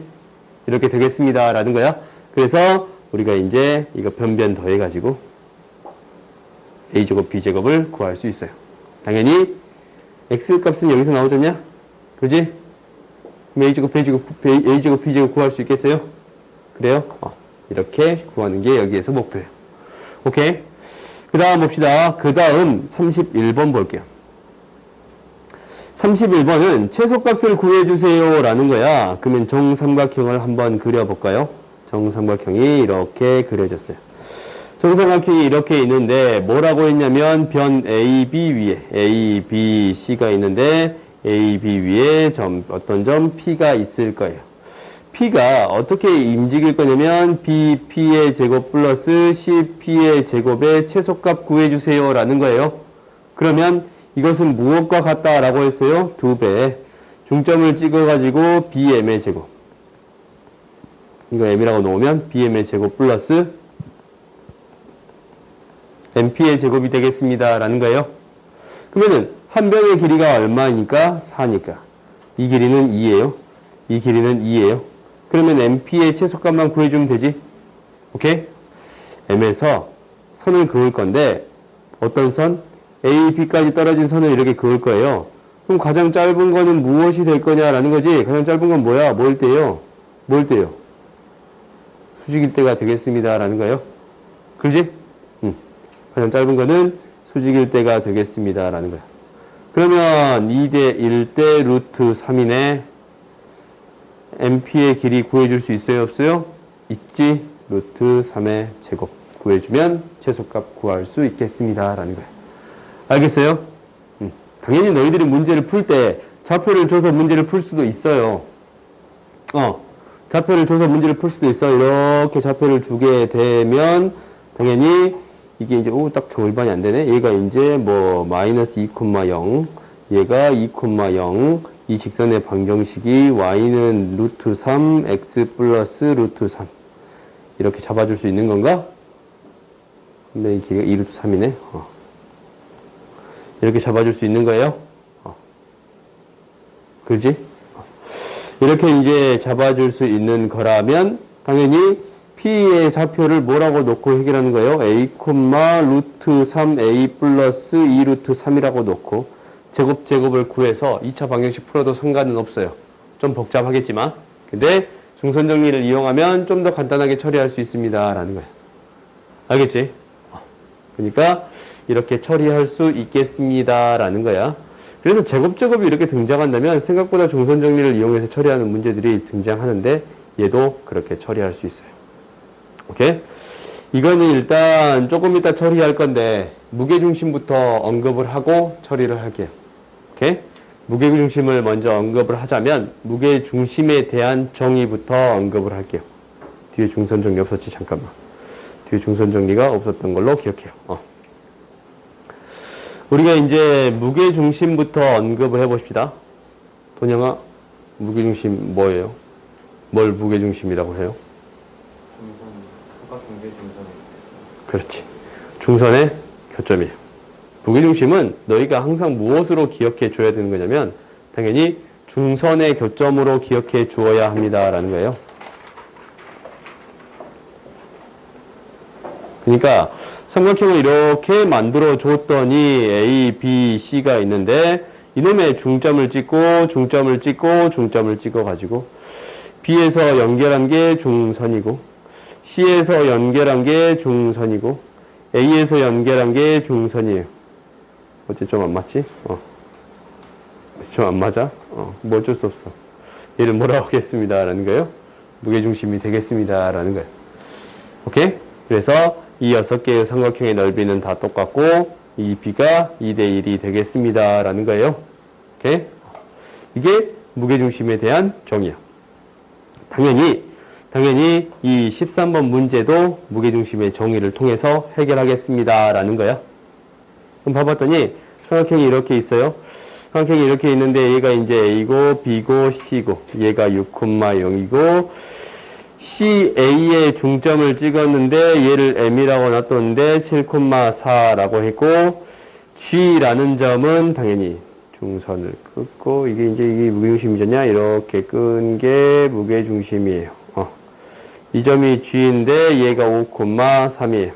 이렇게 되겠습니다 라는 거야. 그래서 우리가 이제 이거 변변 더해가지고 a제곱 b제곱을 구할 수 있어요. 당연히 x값은 여기서 나오잖냐? 그지? 그럼 a제곱 b제곱 구할 수 있겠어요? 그래요? 이렇게 구하는 게 여기에서 목표예요. 오케이? 그 다음 봅시다. 그 다음 31번 볼게요. 31번은 최소값을 구해주세요 라는 거야. 그러면 정삼각형을 한번 그려볼까요? 정삼각형이 이렇게 그려졌어요. 정삼각형이 이렇게 있는데 뭐라고 했냐면 변 AB 위에 A, B, C가 있는데 A, B 위에 어떤 점 P가 있을 거예요. P가 어떻게 움직일 거냐면 B, P의 제곱 플러스 C, P의 제곱의 최소값 구해주세요 라는 거예요. 그러면 이것은 무엇과 같다라고 했어요? 2배. 중점을 찍어가지고 BM의 제곱. 이거 M이라고 놓으면 BM의 제곱 플러스 MP의 제곱이 되겠습니다 라는 거예요. 그러면은 한 변의 길이가 얼마니까? 4니까. 이 길이는 2예요. 이 길이는 2예요. 그러면 MP의 최소값만 구해주면 되지. 오케이? M에서 선을 그을 건데 어떤 선? A, B까지 떨어진 선을 이렇게 그을 거예요. 그럼 가장 짧은 거는 무엇이 될 거냐라는 거지. 가장 짧은 건 뭐야? 뭘 떼요? 수직일대가 되겠습니다 라는 거예요. 그렇지? 가장 짧은 거는 수직일대가 되겠습니다 라는 거야. 그러면 2대 1대 루트 3이네. MP의 길이 구해줄 수 있어요? 없어요? 있지. 루트 3의 제곱 구해주면 최소값 구할 수 있겠습니다 라는 거야. 알겠어요? 당연히 너희들이 문제를 풀 때 좌표를 줘서 문제를 풀 수도 있어요. 좌표를 줘서 문제를 풀 수도 있어. 이렇게 좌표를 주게 되면 당연히 이게 이제 딱 절반이 안 되네. 얘가 이제 뭐 마이너스 2,0 얘가 2,0 이 직선의 방정식이 y는 루트 3 x 플러스 루트 3 이렇게 잡아줄 수 있는 건가? 근데 이 길이가 2루트 3이네. 이렇게 잡아줄 수 있는 거예요. 그렇지? 이렇게 이제 잡아줄 수 있는 거라면 당연히 P의 좌표를 뭐라고 놓고 해결하는 거예요? A, 루트 3A 플러스 2루트 3이라고 놓고 제곱을 구해서 2차 방정식 풀어도 상관은 없어요. 좀 복잡하겠지만. 근데 중선 정리를 이용하면 좀 더 간단하게 처리할 수 있습니다. 라는 거예요. 알겠지? 그러니까 이렇게 처리할 수 있겠습니다. 라는 거야. 그래서 제곱이 이렇게 등장한다면 생각보다 중선 정리를 이용해서 처리하는 문제들이 등장하는데 얘도 그렇게 처리할 수 있어요. 오케이? 이거는 일단 조금 이따 처리할 건데 무게중심부터 언급을 하고 처리를 할게요. 오케이? 무게중심을 먼저 언급을 하자면 무게중심에 대한 정의부터 언급을 할게요. 뒤에 중선 정리 없었지? 잠깐만. 뒤에 중선 정리가 없었던 걸로 기억해요. 우리가 이제 무게중심부터 언급을 해봅시다. 돈영아, 무게중심 뭐예요? 뭘 무게중심이라고 해요? 그렇지. 중선의 교점이에요. 무게중심은 너희가 항상 무엇으로 기억해 줘야 되는 거냐면 당연히 중선의 교점으로 기억해 주어야 합니다라는 거예요. 그러니까 삼각형을 이렇게 만들어 줬더니 A, B, C가 있는데 이놈의 중점을 찍고 중점을 찍고 중점을 찍어 가지고 B에서 연결한 게 중선이고 C에서 연결한 게 중선이고 A에서 연결한 게 중선이에요. 어째 좀 안 맞지? 좀 안 맞아? 뭐 어쩔 수 없어. 얘를 뭐라고 하겠습니다 라는 거예요. 무게중심이 되겠습니다 라는 거예요. 오케이? 그래서 이 6개의 삼각형의 넓이는 다 똑같고 이 B가 2대1이 되겠습니다 라는 거예요. 오케이? 이게 무게중심에 대한 정의야. 당연히 이 13번 문제도 무게중심의 정의를 통해서 해결하겠습니다 라는 거야. 그럼 봐봤더니 삼각형이 이렇게 있어요. 삼각형이 이렇게 있는데 얘가 이제 A고 B고 C고 얘가 6,0이고 CA의 중점을 찍었는데 얘를 M이라고 놔뒀는데 7,4라고 했고 G라는 점은 당연히 중선을 긋고 이게 무게중심이잖냐? 이렇게 끈 게 무게중심이에요. 이 점이 G인데 얘가 5,3이에요.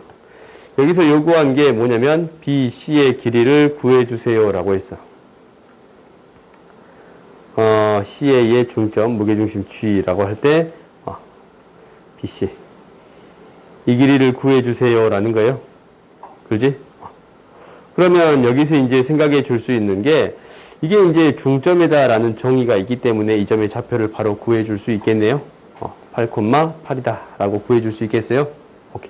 여기서 요구한 게 뭐냐면 BC의 길이를 구해주세요 라고 했어. CA의 중점 무게중심 G라고 할 때 BC 이 길이를 구해주세요 라는 거예요. 그러지? 그러면 여기서 이제 생각해 줄 수 있는 게 이게 이제 중점이다 라는 정의가 있기 때문에 이 점의 좌표를 바로 구해 줄 수 있겠네요. 8,8이다 라고 구해 줄 수 있겠어요? 오케이.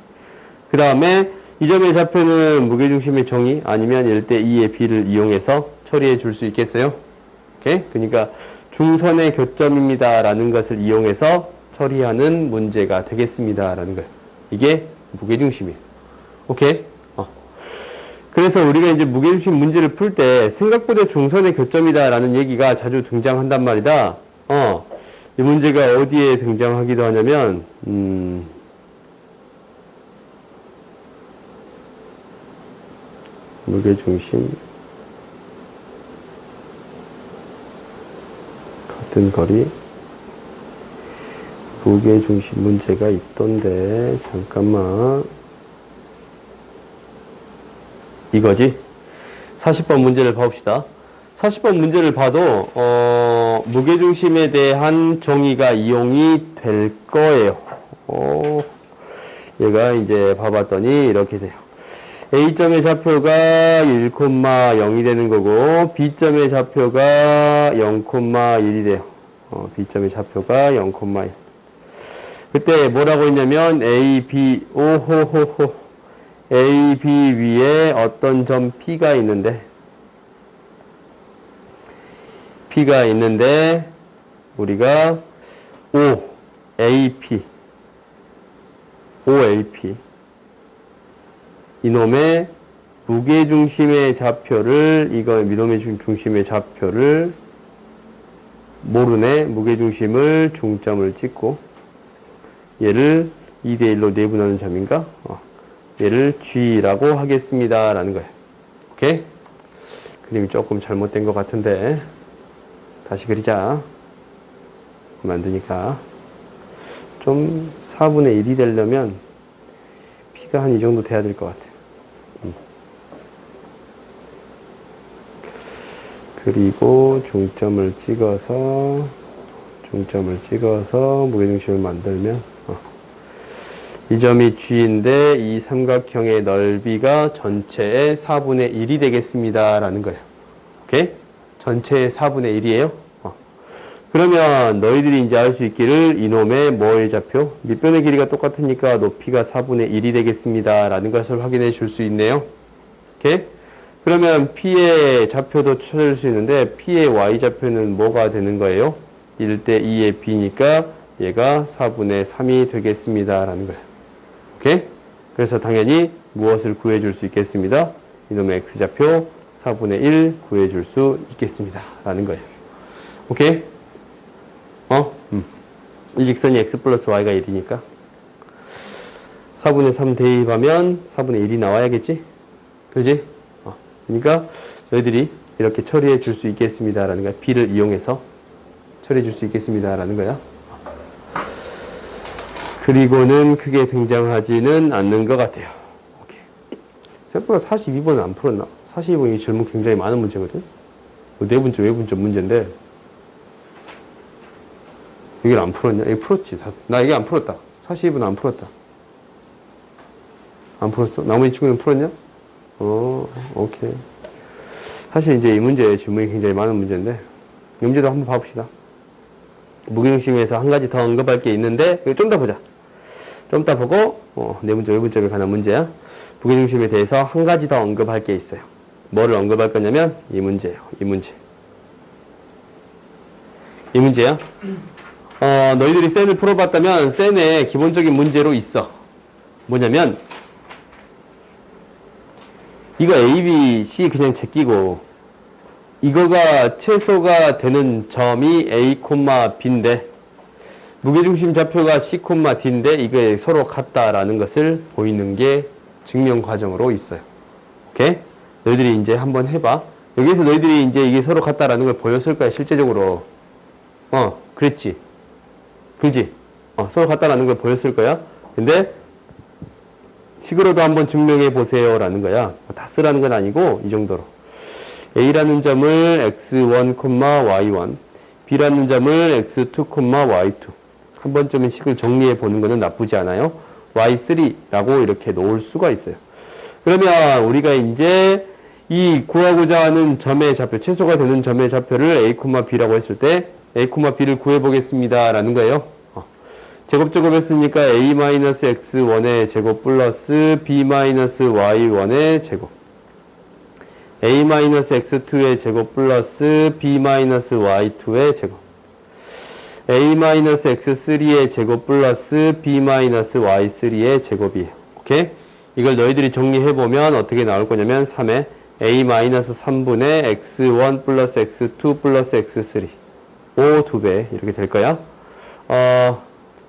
그 다음에 이 점의 좌표는 무게중심의 정의 아니면 1대 2의 B를 이용해서 처리해 줄 수 있겠어요? 오케이. 그러니까 중선의 교점입니다 라는 것을 이용해서 처리하는 문제가 되겠습니다 라는 거예요. 이게 무게중심이에요. 오케이. 그래서 우리가 이제 무게중심 문제를 풀 때 생각보다 중선의 교점이다 라는 얘기가 자주 등장한단 말이다. 이 문제가 어디에 등장하기도 하냐면 무게중심 같은 거리 무게중심 문제가 있던데 잠깐만 이거지? 40번 문제를 봐봅시다. 40번 문제를 봐도 무게중심에 대한 정의가 이용이 될 거예요. 얘가 이제 봐봤더니 이렇게 돼요. A점의 좌표가 1,0이 되는 거고 B점의 좌표가 0,1이 돼요. B점의 좌표가 0,1. 그때 뭐라고 했냐면 A, B, A, B 위에 어떤 점 P가 있는데 우리가 O, AP 이놈의 무게중심의 좌표를 이놈의 중심의 좌표를 모르네. 무게중심을 중점을 찍고 얘를 2대1로 내분하는 점인가? 얘를 G라고 하겠습니다 라는 거예요. 오케이? 그림이 조금 잘못된 것 같은데 다시 그리자. 만드니까 좀 4분의 1이 되려면 P가 한 이 정도 돼야 될 것 같아요. 그리고 중점을 찍어서 무게중심을 만들면 이 점이 G인데 이 삼각형의 넓이가 전체의 4분의 1이 되겠습니다 라는 거예요. 오케이? 전체의 4분의 1이에요. 그러면 너희들이 이제 알 수 있기를 이놈의 뭐의 좌표? 밑변의 길이가 똑같으니까 높이가 4분의 1이 되겠습니다 라는 것을 확인해 줄 수 있네요. 오케이? 그러면 P의 좌표도 찾을 수 있는데 P의 Y좌표는 뭐가 되는 거예요? 1대 2의 B니까 얘가 4분의 3이 되겠습니다. 라는 거예요. 오케이? 그래서 당연히 무엇을 구해줄 수 있겠습니다? 이놈의 X좌표 4분의 1 구해줄 수 있겠습니다. 라는 거예요. 오케이? 이 직선이 X 플러스 Y가 1이니까 4분의 3 대입하면 4분의 1이 나와야겠지? 그지? 그러니까 너희들이 이렇게 처리해 줄 수 있겠습니다. 라는 거야. B를 이용해서 처리해 줄 수 있겠습니다. 라는 거야. 그리고는 크게 등장하지는 않는 것 같아요. 오케이. 생각보다 42번은 안 풀었나? 42번이 질문 굉장히 많은 문제거든? 내분점, 외분점 문제인데 여기를 안 풀었냐? 여기 풀었지. 나 여기 안 풀었다. 42번 안 풀었다. 안 풀었어? 나머지 친구는 풀었냐? 오케이. 사실 이제 이 문제 질문이 굉장히 많은 문제인데, 이 문제도 한번 봐봅시다. 무게중심에서 한 가지 더 언급할 게 있는데, 이거 좀 더 보자. 좀 더 보고, 내분점, 외분점에 관한 문제야. 무게중심에 대해서 한 가지 더 언급할 게 있어요. 뭐를 언급할 거냐면, 이 문제예요. 이 문제. 이 문제야. 너희들이 센을 풀어봤다면, 센의 기본적인 문제로 있어. 뭐냐면, 이거 A, B, C 그냥 제끼고 이거가 최소가 되는 점이 A, B인데 무게중심 좌표가 C, D인데 이게 서로 같다라는 것을 보이는 게 증명 과정으로 있어요. 오케이? 너희들이 이제 한번 해봐. 여기서 너희들이 이제 이게 서로 같다라는 걸 보였을 거야, 실제적으로. 그랬지. 그지? 서로 같다라는 걸 보였을 거야. 근데 식으로도 한번 증명해 보세요 라는 거야. 다 쓰라는 건 아니고 이 정도로. A라는 점을 x1, y1, B라는 점을 x2, y2. 한 번쯤은 식을 정리해 보는 거는 나쁘지 않아요. y3라고 이렇게 놓을 수가 있어요. 그러면 우리가 이제 이 구하고자 하는 점의 좌표, 최소가 되는 점의 좌표를 A, B라고 했을 때 A, B를 구해 보겠습니다 라는 거예요. 제곱제곱 했으니까 A-x1의 제곱 플러스 B-y1의 제곱. A-x2의 제곱 플러스 B-y2의 제곱. A-x3의 제곱 플러스 B-y3의 제곱이에요. 오케이? 이걸 너희들이 정리해보면 어떻게 나올 거냐면 3에 A-3분의 x1 플러스 x2 플러스 x3. 5 2배 이렇게 될 거야.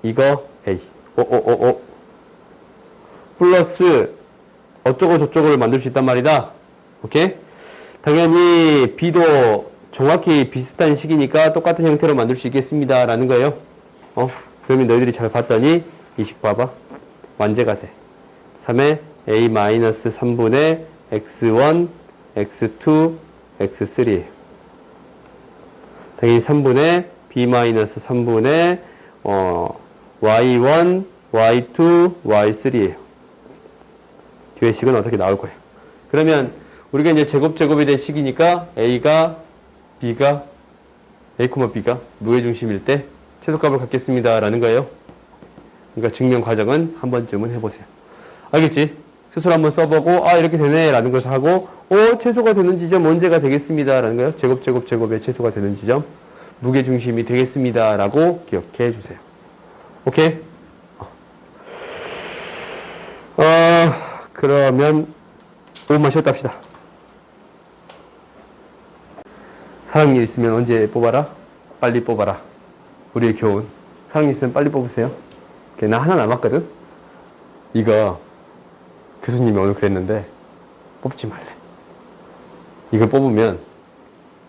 이거 A. 플러스 어쩌고 저쩌고를 만들 수 있단 말이다. 오케이? 당연히 B도 정확히 비슷한 식이니까 똑같은 형태로 만들 수 있겠습니다. 라는 거예요. 그러면 너희들이 잘 봤더니 이 식 봐봐. 완제가 돼. 3에 A-3분의 x1, x2, x3. 당연히 3분의 B-3분의 y1, y2, y3예요. 뒤에 식은 어떻게 나올 거예요. 그러면 우리가 이제 제곱제곱이 된 식이니까 A가 B가 A, B가 무게중심일 때 최소값을 갖겠습니다. 라는 거예요. 그러니까 증명 과정은 한 번쯤은 해보세요. 알겠지? 스스로 한번 써보고 이렇게 되네 라는 것을 하고 최소가 되는 지점 언제가 되겠습니다. 라는 거예요. 제곱의 최소가 되는 지점 무게중심이 되겠습니다. 라고 기억해 주세요. 오케이? 그러면 5분만 쉬었다 합시다. 사랑니 있으면 언제 뽑아라? 빨리 뽑아라. 우리의 교훈. 사랑니 있으면 빨리 뽑으세요. 나 하나 남았거든? 이거 교수님이 오늘 그랬는데 뽑지 말래. 이걸 뽑으면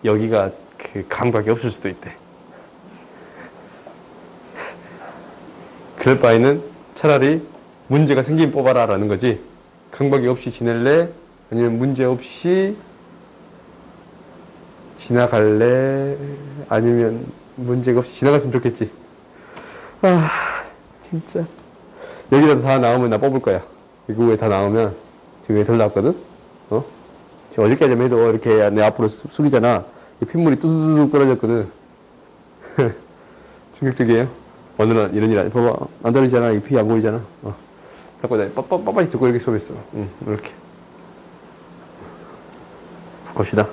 여기가 그 감각이 없을 수도 있대. 그럴 바에는 차라리 문제가 생기면 뽑아라 라는 거지. 감각이 없이 지낼래? 아니면 문제 없이 지나갈래? 아니면 문제가 없이 지나갔으면 좋겠지. 진짜. 여기라도 다 나오면 나 뽑을 거야. 이거 왜 다 나오면 지금 왜 덜 나왔거든? 지금 어저께까지만 해도 이렇게 내 앞으로 숙이잖아. 핏물이 뚜두두둑 떨어졌거든. 충격적이에요. 오늘은 이런 일 봐봐. 안 떨어지잖아. 이 피 안 보이잖아. 자꾸 내가 빳빳이 듣고 이렇게 소리했어. 이렇게. 봅시다.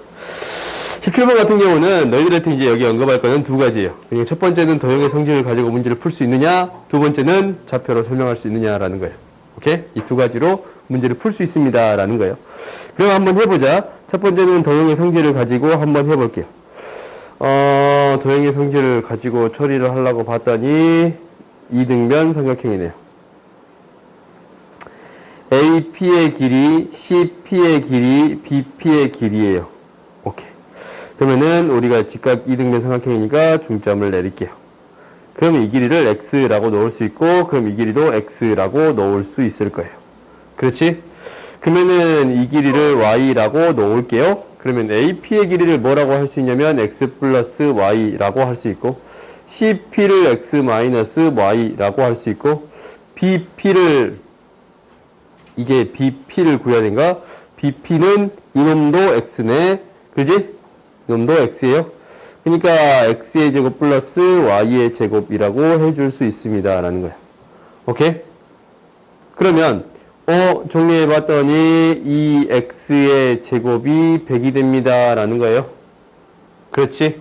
17번 같은 경우는 너희들한테 이제 여기 언급할 거는 두 가지예요. 그냥 첫 번째는 도형의 성질을 가지고 문제를 풀 수 있느냐, 두 번째는 좌표로 설명할 수 있느냐라는 거예요. 오케이? 이 두 가지로 문제를 풀 수 있습니다라는 거예요. 그럼 한번 해보자. 첫 번째는 도형의 성질을 가지고 한번 해볼게요. 도형의 성질을 가지고 처리를 하려고 봤더니 이등변 삼각형이네요. AP의 길이, CP의 길이, BP의 길이에요. 오케이. 그러면은 우리가 직각 이등변 삼각형이니까 중점을 내릴게요. 그러면 이 길이를 x라고 놓을 수 있고, 그럼 이 길이도 x라고 놓을 수 있을 거예요. 그렇지? 그러면은 이 길이를 y라고 놓을게요. 그러면 AP의 길이를 뭐라고 할 수 있냐면 x 플러스 y라고 할 수 있고, CP를 x 마이너스 y라고 할 수 있고, BP를 이제 BP를 구해야 되는가? BP는 이놈도 x네. 그지? 이놈도 x예요. 그러니까 x의 제곱 플러스 y의 제곱이라고 해줄 수 있습니다. 라는 거야. 오케이? 그러면 정리해 봤더니 이 x의 제곱이 100이 됩니다. 라는 거예요. 그렇지?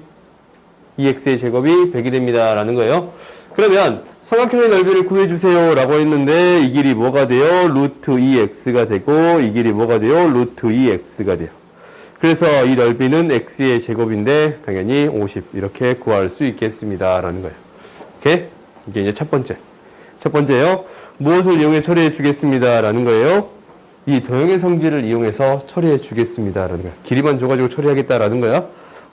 이 x의 제곱이 100이 됩니다. 라는 거예요. 그러면 삼각형의 넓이를 구해주세요 라고 했는데 이 길이 뭐가 돼요? 루트 2x가 되고 이 길이 뭐가 돼요? 루트 2x가 돼요. 그래서 이 넓이는 x의 제곱인데 당연히 50 이렇게 구할 수 있겠습니다 라는 거예요. 오케이? 이게 이제 첫 번째요. 무엇을 이용해 처리해 주겠습니다 라는 거예요. 이 도형의 성질을 이용해서 처리해 주겠습니다 라는 거예요. 길이만 줘가지고 처리하겠다라는 거야.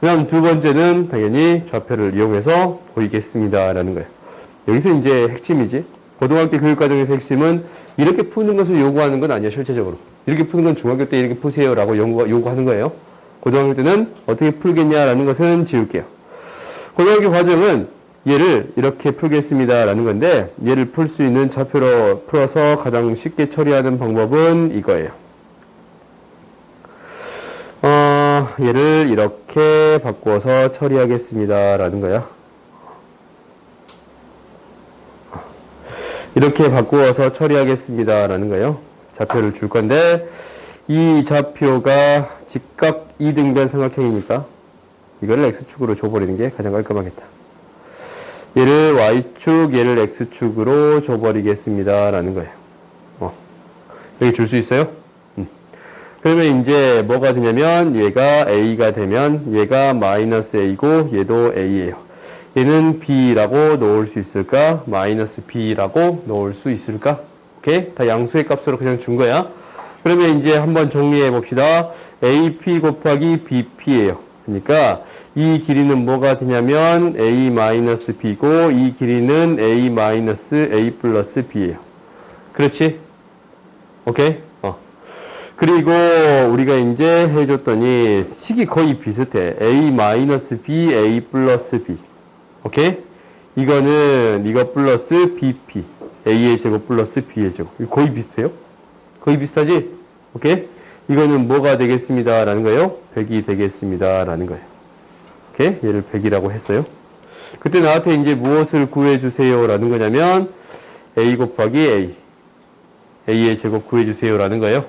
그 다음 두 번째는 당연히 좌표를 이용해서 보이겠습니다 라는 거예요. 여기서 이제 핵심이지. 고등학교 교육과정에서 핵심은 이렇게 푸는 것을 요구하는 건 아니야, 실제적으로. 이렇게 푸는 건 중학교 때 이렇게 푸세요라고 요구하는 거예요. 고등학교 때는 어떻게 풀겠냐라는 것은 지울게요. 고등학교 과정은 얘를 이렇게 풀겠습니다라는 건데, 얘를 풀 수 있는 좌표로 풀어서 가장 쉽게 처리하는 방법은 이거예요. 얘를 이렇게 바꾸어서 처리하겠습니다라는 거야. 이렇게 바꾸어서 처리하겠습니다라는 거예요. 좌표를 줄 건데 이 좌표가 직각 이등변 삼각형이니까 이거를 x축으로 줘버리는 게 가장 깔끔하겠다. 얘를 y축, 얘를 x축으로 줘버리겠습니다라는 거예요. 여기 줄 수 있어요? 그러면 이제 뭐가 되냐면 얘가 a가 되면 얘가 마이너스 a고 얘도 a예요. 얘는 b라고 놓을 수 있을까? 마이너스 b라고 놓을 수 있을까? 오케이? 다 양수의 값으로 그냥 준 거야. 그러면 이제 한번 정리해 봅시다. AP 곱하기 BP예요. 그러니까 이 길이는 뭐가 되냐면 A 마이너스 B고 이 길이는 A 마이너스 A 플러스 B예요. 그렇지? 오케이? 그리고 우리가 이제 해줬더니 식이 거의 비슷해. A 마이너스 B, A 플러스 B. 오케이? 이거는 이거 플러스 BP. A의 제곱 플러스 B의 제곱. 거의 비슷해요? 거의 비슷하지? 오케이? 이거는 뭐가 되겠습니다. 라는 거예요? 100이 되겠습니다. 라는 거예요. 오케이? 얘를 100이라고 했어요. 그때 나한테 이제 무엇을 구해주세요. 라는 거냐면 A 곱하기 A. A의 제곱 구해주세요. 라는 거예요.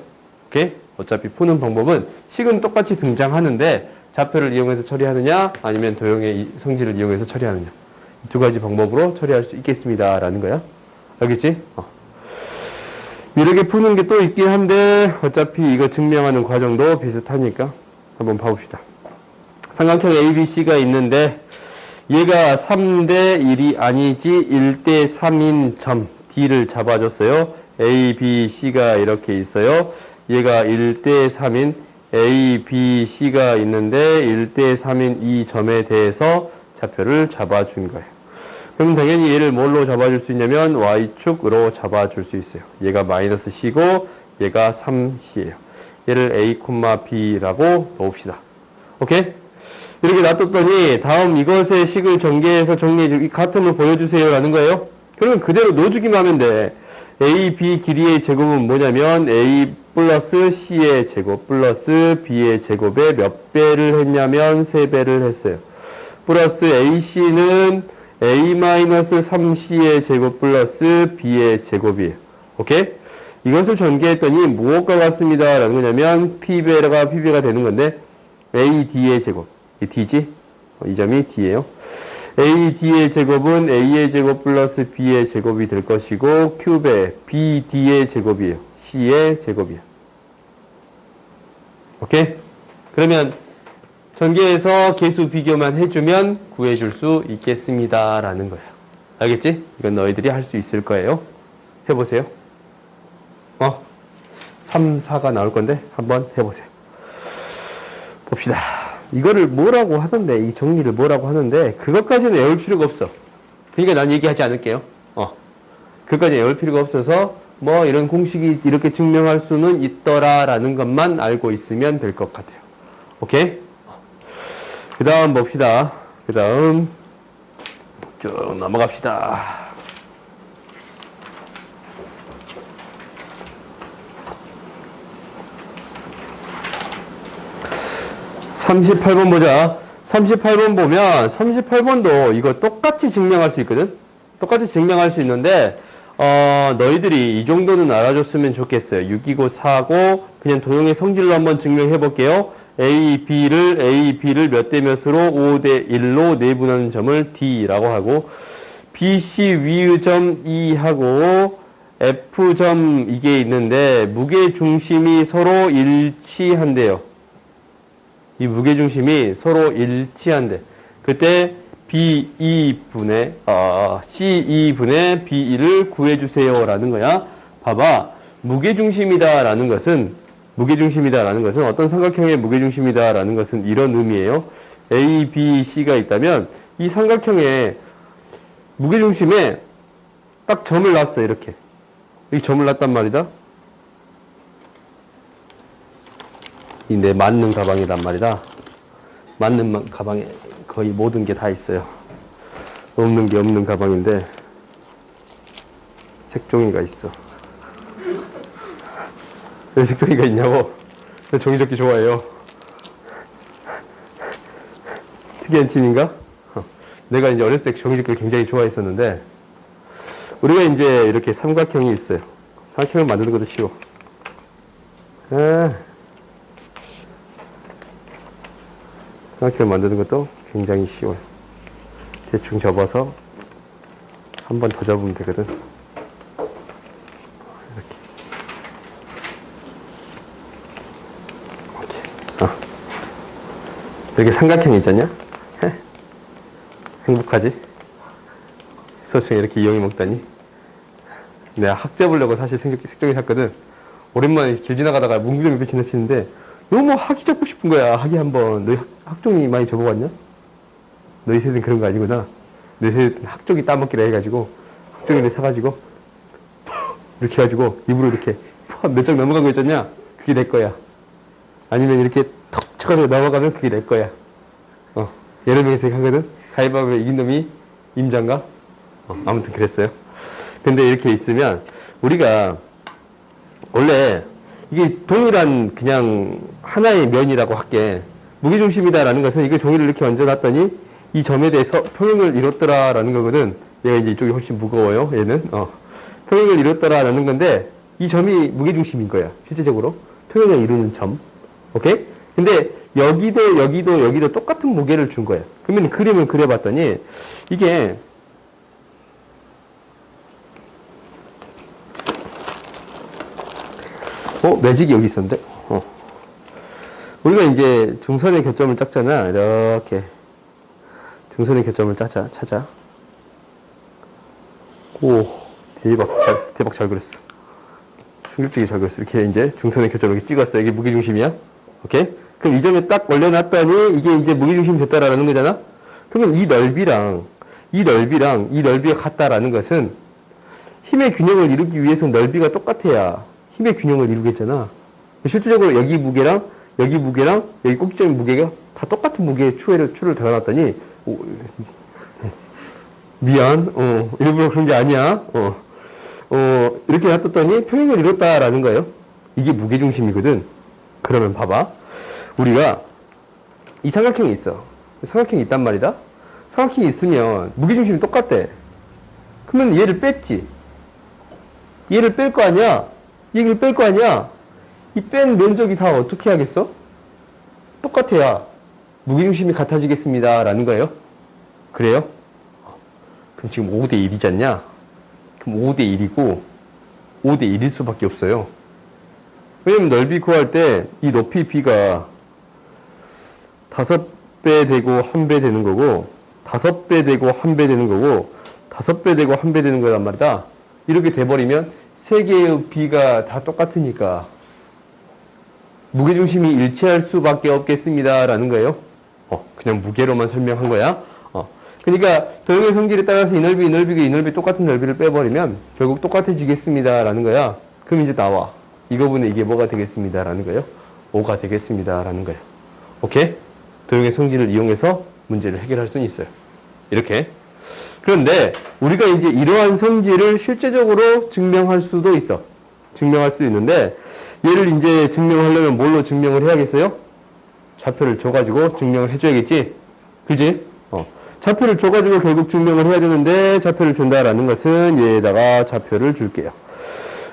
오케이? 어차피 푸는 방법은 식은 똑같이 등장하는데 좌표를 이용해서 처리하느냐 아니면 도형의 성질을 이용해서 처리하느냐 이 두 가지 방법으로 처리할 수 있겠습니다. 라는 거야. 알겠지? 이렇게 푸는 게 또 있긴 한데 어차피 이거 증명하는 과정도 비슷하니까 한번 봐봅시다. 삼각형 ABC가 있는데 얘가 3대 1이 아니지 1대 3인 점 D를 잡아줬어요. A, B, C가 이렇게 있어요. 얘가 1대 3인 A, B, C가 있는데 1대 3인 이 점에 대해서 좌표를 잡아준 거예요. 그럼 당연히 얘를 뭘로 잡아줄 수 있냐면 Y축으로 잡아줄 수 있어요. 얘가 마이너스 C고 얘가 3C예요. 얘를 A, B라고 놓읍시다. 오케이? 이렇게 놔뒀더니 다음 이것의 식을 전개해서 정리해주고 이 같음을 보여주세요 라는 거예요. 그러면 그대로 넣어주기만 하면 돼. A, B 길이의 제곱은 뭐냐면 A 플러스 C의 제곱 플러스 B의 제곱에 몇 배를 했냐면 3배를 했어요. 플러스 AC는 A-3C의 제곱 플러스 B의 제곱이에요. 오케이? 이것을 전개했더니 무엇과 같습니다. 라는 거냐면 P배가 PB가 되는 건데 AD의 제곱. 이 D지? 이 점이 D예요. AD의 제곱은 A의 제곱 플러스 B의 제곱이 될 것이고 큐브의 BD의 제곱이에요. C의 제곱이에요. 오케이? 그러면 전개해서 개수 비교만 해주면 구해줄 수 있겠습니다. 라는 거예요. 알겠지? 이건 너희들이 할 수 있을 거예요. 해보세요. 3, 4가 나올 건데 한번 해보세요. 봅시다. 이거를 뭐라고 하던데, 이 정리를 뭐라고 하는데 그것까지는 외울 필요가 없어. 그러니까 난 얘기하지 않을게요. 그것까지 외울 필요가 없어서 뭐 이런 공식이 이렇게 증명할 수는 있더라라는 것만 알고 있으면 될 것 같아요. 오케이? 그 다음 봅시다. 그 다음 쭉 넘어갑시다. 38번 보자. 38번 보면 38번도 이거 똑같이 증명할 수 있거든. 똑같이 증명할 수 있는데 너희들이 이 정도는 알아줬으면 좋겠어요. 6이고 4고 그냥 도형의 성질로 한번 증명해 볼게요. A, B를 몇 대 몇으로 5대 1로 내분하는 점을 D라고 하고 B, C 위의 점 E하고 F점 이게 있는데 무게중심이 서로 일치한대요. 이 무게중심이 서로 일치한대. 그때 B2분의 C2분의 B1을 구해주세요 라는 거야. 봐봐. 무게중심이다라는 것은 어떤 삼각형의 무게중심이다라는 것은 이런 의미예요. A, B, C가 있다면 이 삼각형의 무게중심에 딱 점을 놨어. 이렇게. 이 점을 놨단 말이다. 이 내 맞는 가방이란 말이다. 맞는 가방에 거의 모든 게 다 있어요. 없는 게 없는 가방인데 색종이가 있어. 왜 색종이가 있냐고? 종이 접기 좋아해요. 특이한 취미인가? 내가 이제 어렸을 때 종이 접기를 굉장히 좋아했었는데 우리가 이제 이렇게 삼각형이 있어요. 삼각형을 만드는 것도 쉬워. 삼각형을 만드는 것도 굉장히 쉬워요. 대충 접어서 한 번 더 접으면 되거든. 이렇게. 이렇게 삼각형이 있잖냐? 행복하지? 수업중에 이렇게 이용해 먹다니. 내가 학 접으려고 사실 색종이 샀거든. 오랜만에 길 지나가다가 문구 좀 이렇게 지나치는데 너무 학이 접고 싶은 거야. 학이 한번. 너희 학종이 많이 접어봤냐? 너희 세대는 그런 거 아니구나. 내 세대는 학종이 따먹기라 해가지고 학종이를 사가지고 이렇게 해가지고 입으로 이렇게 몇 장 넘어간 거 있잖냐? 그게 내 거야. 아니면 이렇게 턱 쳐가지고 넘어가면 그게 내 거야. 여러 명이서 하거든. 가위바위보 이긴 놈이 임장가? 아무튼 그랬어요. 근데 이렇게 있으면 우리가 원래 이게 동일한 그냥 하나의 면이라고 할게. 무게중심이다라는 것은 이거 종이를 이렇게 얹어놨더니 이 점에 대해서 평행을 이뤘더라라는 거거든. 얘가 이제 이쪽이 훨씬 무거워요. 얘는 평행을 이뤘더라라는 건데 이 점이 무게중심인 거야. 실질적으로 평행을 이루는 점. 오케이? 근데 여기도 똑같은 무게를 준 거야. 그러면 그림을 그려봤더니 이게 매직이 여기 있었는데? 우리가 이제 중선의 교점을 짰잖아. 이렇게. 중선의 교점을 찾아. 오, 대박 잘 그렸어. 충격적이게 잘 그렸어. 이렇게 이제 중선의 교점을 이렇게 찍었어. 이게 무게중심이야. 오케이? 그럼 이 점에 딱 올려놨더니 이게 이제 무게중심이 됐다라는 거잖아? 그러면 이 넓이랑 이 넓이가 같다라는 것은 힘의 균형을 이루기 위해서는 넓이가 똑같아야 힘의 균형을 이루겠잖아. 실질적으로 여기 무게랑 여기 꼭지점의 무게가 다 똑같은 무게의 추를 달아놨더니 미안, 일부러 그런 게 아니야. 이렇게 놔뒀더니 평행을 이뤘다라는 거예요. 이게 무게중심이거든. 그러면 봐봐. 우리가 이 삼각형이 있어. 삼각형이 있단 말이다. 삼각형이 있으면 무게중심이 똑같대. 그러면 얘를 뺐지. 얘를 뺄 거 아니야? 얘를 뺄 거 아니야? 이 뺀 면적이 다 어떻게 하겠어? 똑같아야 무게중심이 같아지겠습니다. 라는 거예요. 그래요? 그럼 지금 5대 1이지 않냐? 그럼 5대 1이고 5대 1일 수밖에 없어요. 왜냐면 넓이 구할 때 이 높이 b가 5배 되고 1배 되는 거고 5배 되고 1배 되는 거고 5배 되고 1배 되는 거란 말이다. 이렇게 돼버리면 세 개의 b가 다 똑같으니까 무게중심이 일치할 수밖에 없겠습니다. 라는 거예요. 그냥 무게로만 설명한 거야. 그러니까 도형의 성질에 따라서 이 넓이, 이 넓이가 이 넓이 똑같은 넓이를 빼버리면 결국 똑같아지겠습니다. 라는 거야. 그럼 이제 나와. 이거분의 이게 뭐가 되겠습니다. 라는 거예요. 5가 되겠습니다. 라는 거예요. 오케이? 도형의 성질을 이용해서 문제를 해결할 수는 있어요. 이렇게. 그런데 우리가 이제 이러한 성질을 실제적으로 증명할 수도 있어. 증명할 수도 있는데 얘를 이제 증명하려면 뭘로 증명을 해야겠어요? 좌표를 줘가지고 증명을 해줘야겠지? 그지? 좌표를 줘가지고 결국 증명을 해야 되는데 좌표를 준다라는 것은 얘에다가 좌표를 줄게요.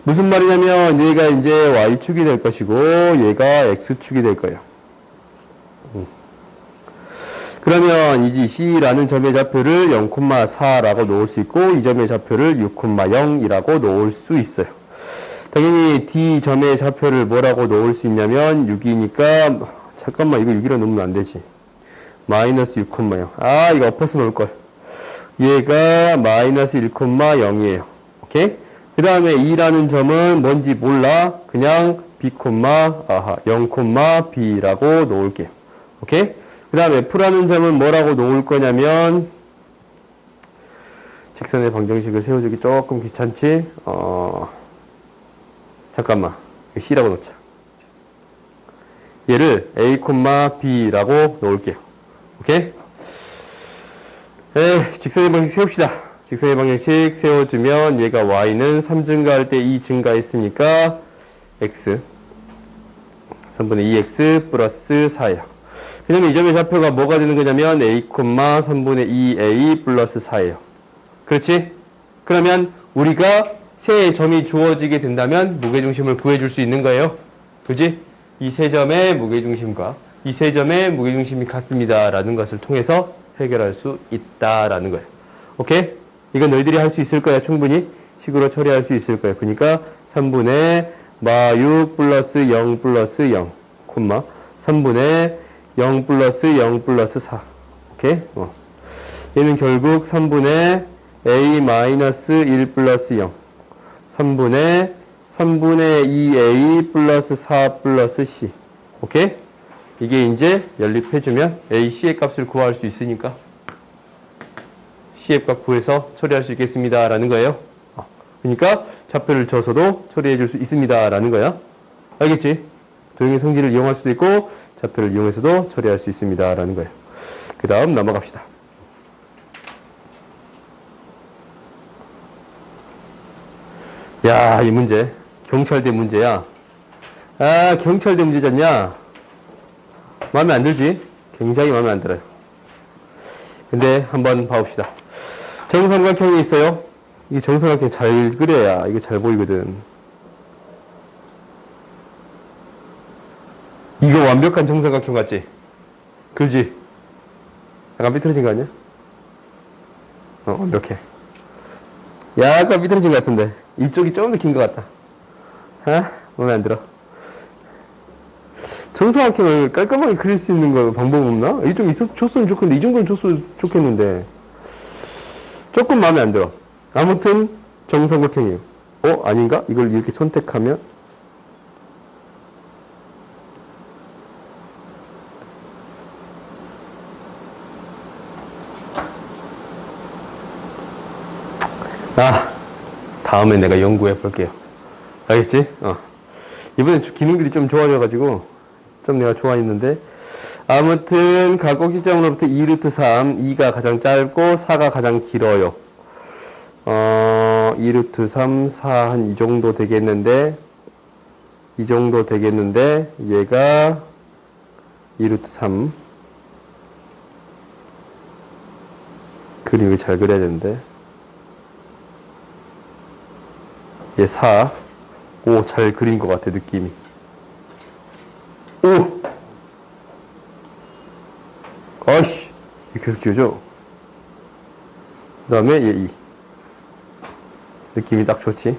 무슨 말이냐면 얘가 이제 y축이 될 것이고 얘가 x축이 될 거예요. 그러면 이 C라는 점의 좌표를 0,4라고 놓을 수 있고 이 점의 좌표를 6,0이라고 놓을 수 있어요. 당연히 D 점의 좌표를 뭐라고 놓을 수 있냐면 6이니까 잠깐만 이거 6이라 놓으면 안 되지. 마이너스 6,0. 아 이거 엎어서 놓을걸. 얘가 마이너스 1,0이에요. 오케이? 그 다음에 2라는 점은 뭔지 몰라. 그냥 B, 0,B라고 놓을게요. 오케이? 그 다음 F라는 점은 뭐라고 놓을 거냐면 직선의 방정식을 세워주기 조금 귀찮지? 잠깐만. C라고 놓자. 얘를 A, B라고 놓을게요. 오케이? 직선의 방정식 세웁시다. 직선의 방정식 세워주면 얘가 y는 3 증가할 때 2 증가했으니까 x 3분의 2x 플러스 4예요. 그러면 이 점의 좌표가 뭐가 되는 거냐면 a, 3분의 2a 플러스 4예요. 그렇지? 그러면 우리가 세 점이 주어지게 된다면 무게중심을 구해줄 수 있는 거예요. 그지? 이 세 점의 무게중심과 이 세 점의 무게중심이 같습니다. 라는 것을 통해서 해결할 수 있다라는 거예요. 오케이? 이건 너희들이 할 수 있을 거야. 충분히 식으로 처리할 수 있을 거야. 그러니까 3분의 마6 플러스 0 플러스 0 콤마 3분의 0 플러스 0 플러스 4 오케이? 얘는 결국 3분의 a 마이너스 1 플러스 0 3분의 2a 플러스 4 플러스 c 오케이? 이게 이제 연립해주면 a, c의 값을 구할 수 있으니까 c의 값 구해서 처리할 수 있겠습니다. 라는 거예요. 그러니까 좌표를 줘서도 처리해 줄 수 있습니다. 라는 거야. 알겠지? 도형의 성질을 이용할 수도 있고 좌표를 이용해서도 처리할 수 있습니다. 라는 거예요. 그 다음 넘어갑시다. 야, 이 문제. 경찰대 문제야. 아, 경찰대 문제잖냐? 마음에 안 들지? 굉장히 마음에 안 들어요. 근데 한번 봐봅시다. 정삼각형이 있어요. 이 정삼각형 잘 그려야 이게 잘 보이거든. 이거 완벽한 정삼각형 같지? 그렇지? 약간 삐뚤어진 거 아니야? 완벽해. 약간 삐뚤어진 것 같은데 이쪽이 좀 더 긴 것 같다. 마음에 안 들어. 정삼각형을 깔끔하게 그릴 수 있는 거 방법 없나? 이게 좀 줬으면 좋겠는데 이 정도는 줬으면 좋겠는데 조금 마음에 안 들어. 아무튼 정삼각형이에요. 아닌가? 이걸 이렇게 선택하면 다음에 내가 연구해 볼게요. 알겠지? 이번엔 기능들이 좀 좋아져가지고 좀 내가 좋아했는데 아무튼 각곡기점으로부터 2루트 3 2가 가장 짧고 4가 가장 길어요. 2루트 3 4 한 이 정도 되겠는데 얘가 2루트 3 그림을 잘 그려야 되는데 얘 4 오, 잘 그린 것 같아, 느낌이. 오! 계속 키우죠? 그 다음에 얘 2. 느낌이 딱 좋지?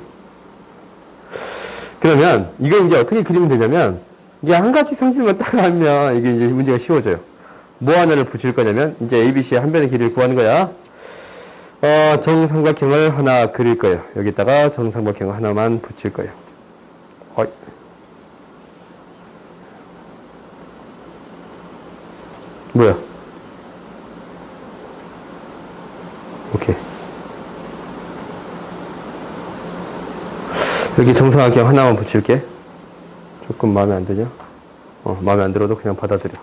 그러면 이거 이제 어떻게 그리면 되냐면 이게 한 가지 상질만 딱 하면 이게 이제 문제가 쉬워져요. 뭐 하나를 붙일 거냐면 이제 ABC의 한 변의 길이를 구하는 거야. 정삼각형을 하나 그릴 거예요. 여기다가 정삼각형 하나만 붙일 거예요. 어이. 뭐야? 오케이. 여기 정삼각형 하나만 붙일게. 조금 마음에 안 드냐? 마음에 안 들어도 그냥 받아들여.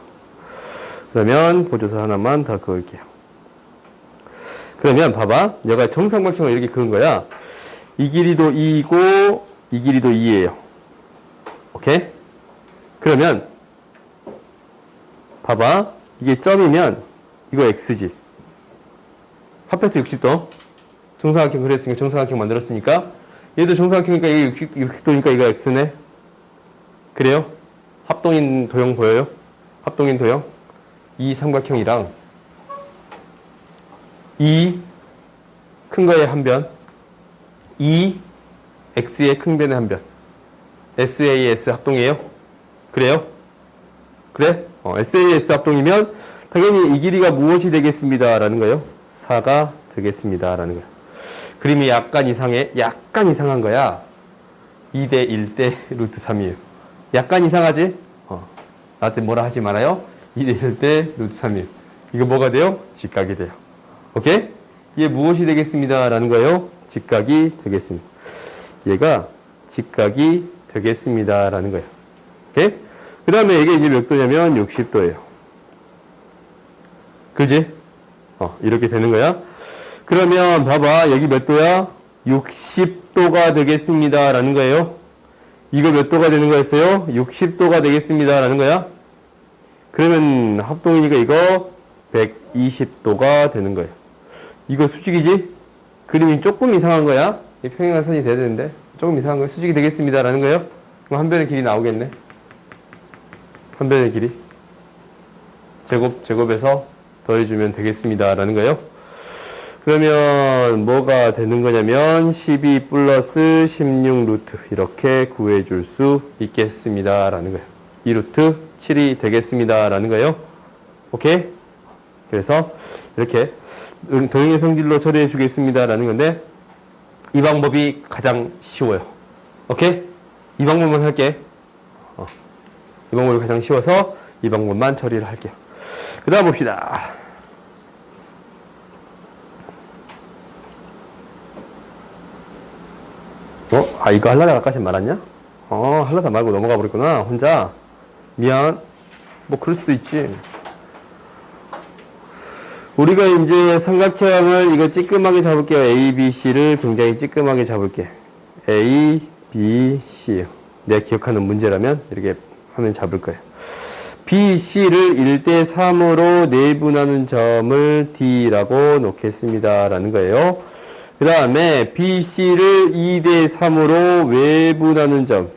그러면 보조사 하나만 더 그을게요. 그러면 봐봐. 얘가 정삼각형을 이렇게 그은 거야. 이 길이도 2이고 이 길이도 2예요. 오케이? 그러면 봐봐. 이게 점이면 이거 x지. 합해서 60도. 정삼각형 그랬으니까 정삼각형 만들었으니까 얘도 정삼각형이니까 이게 60도니까 이거 x네. 그래요? 합동인 도형 보여요? 합동인 도형? 이 삼각형이랑 이 큰 거의 한 변, 이 x의 큰 변의 한 변. SAS 합동이에요? 그래요? 그래? SAS 합동이면 당연히 이 길이가 무엇이 되겠습니다. 라는 거예요. 4가 되겠습니다. 라는 거예요. 그림이 약간 이상해. 약간 이상한 거야. 2대 1대 루트 3이에요. 약간 이상하지? 나한테 뭐라 하지 말아요. 2대 1대 루트 3이에요. 이거 뭐가 돼요? 직각이 돼요. 오케이? 얘 무엇이 되겠습니다. 라는 거예요. 직각이 되겠습니다. 얘가 직각이 되겠습니다. 라는 거예요. 오케이? 그 다음에 이게 이제 몇 도냐면 60도예요. 그지? 이렇게 되는 거야. 그러면 봐봐. 여기 몇 도야? 60도가 되겠습니다. 라는 거예요. 이거 몇 도가 되는 거였어요? 60도가 되겠습니다. 라는 거야. 그러면 합동이니까 이거 120도가 되는 거예요. 이거 수직이지? 그림이 조금 이상한 거야. 평행선이 돼야 되는데 조금 이상한 거야. 수직이 되겠습니다. 라는 거예요. 그럼 한 변의 길이 나오겠네. 한 변의 길이. 제곱에서 더해주면 되겠습니다. 라는 거예요. 그러면 뭐가 되는 거냐면 12 플러스 16 루트 이렇게 구해줄 수 있겠습니다. 라는 거예요. 2 루트 7이 되겠습니다. 라는 거예요. 오케이? 그래서 이렇게 도형의 성질로 처리해 주겠습니다. 라는 건데 이 방법이 가장 쉬워요. 오케이? 이 방법만 할게. 이 방법이 가장 쉬워서 이 방법만 처리를 할게요. 그 다음 봅시다. 이거 하려다가 아까 말았냐? 하려다 말고 넘어가 버렸구나. 혼자. 미안. 뭐 그럴 수도 있지. 우리가 이제 삼각형을 이거 찌끔하게 잡을게요. A, B, C를 굉장히 찌끔하게 잡을게. A, B, C. 내가 기억하는 문제라면 이렇게 하면 잡을 거예요. B, C를 1대 3으로 내분하는 점을 D라고 놓겠습니다. 라는 거예요. 그 다음에 B, C를 2대 3으로 외분하는 점.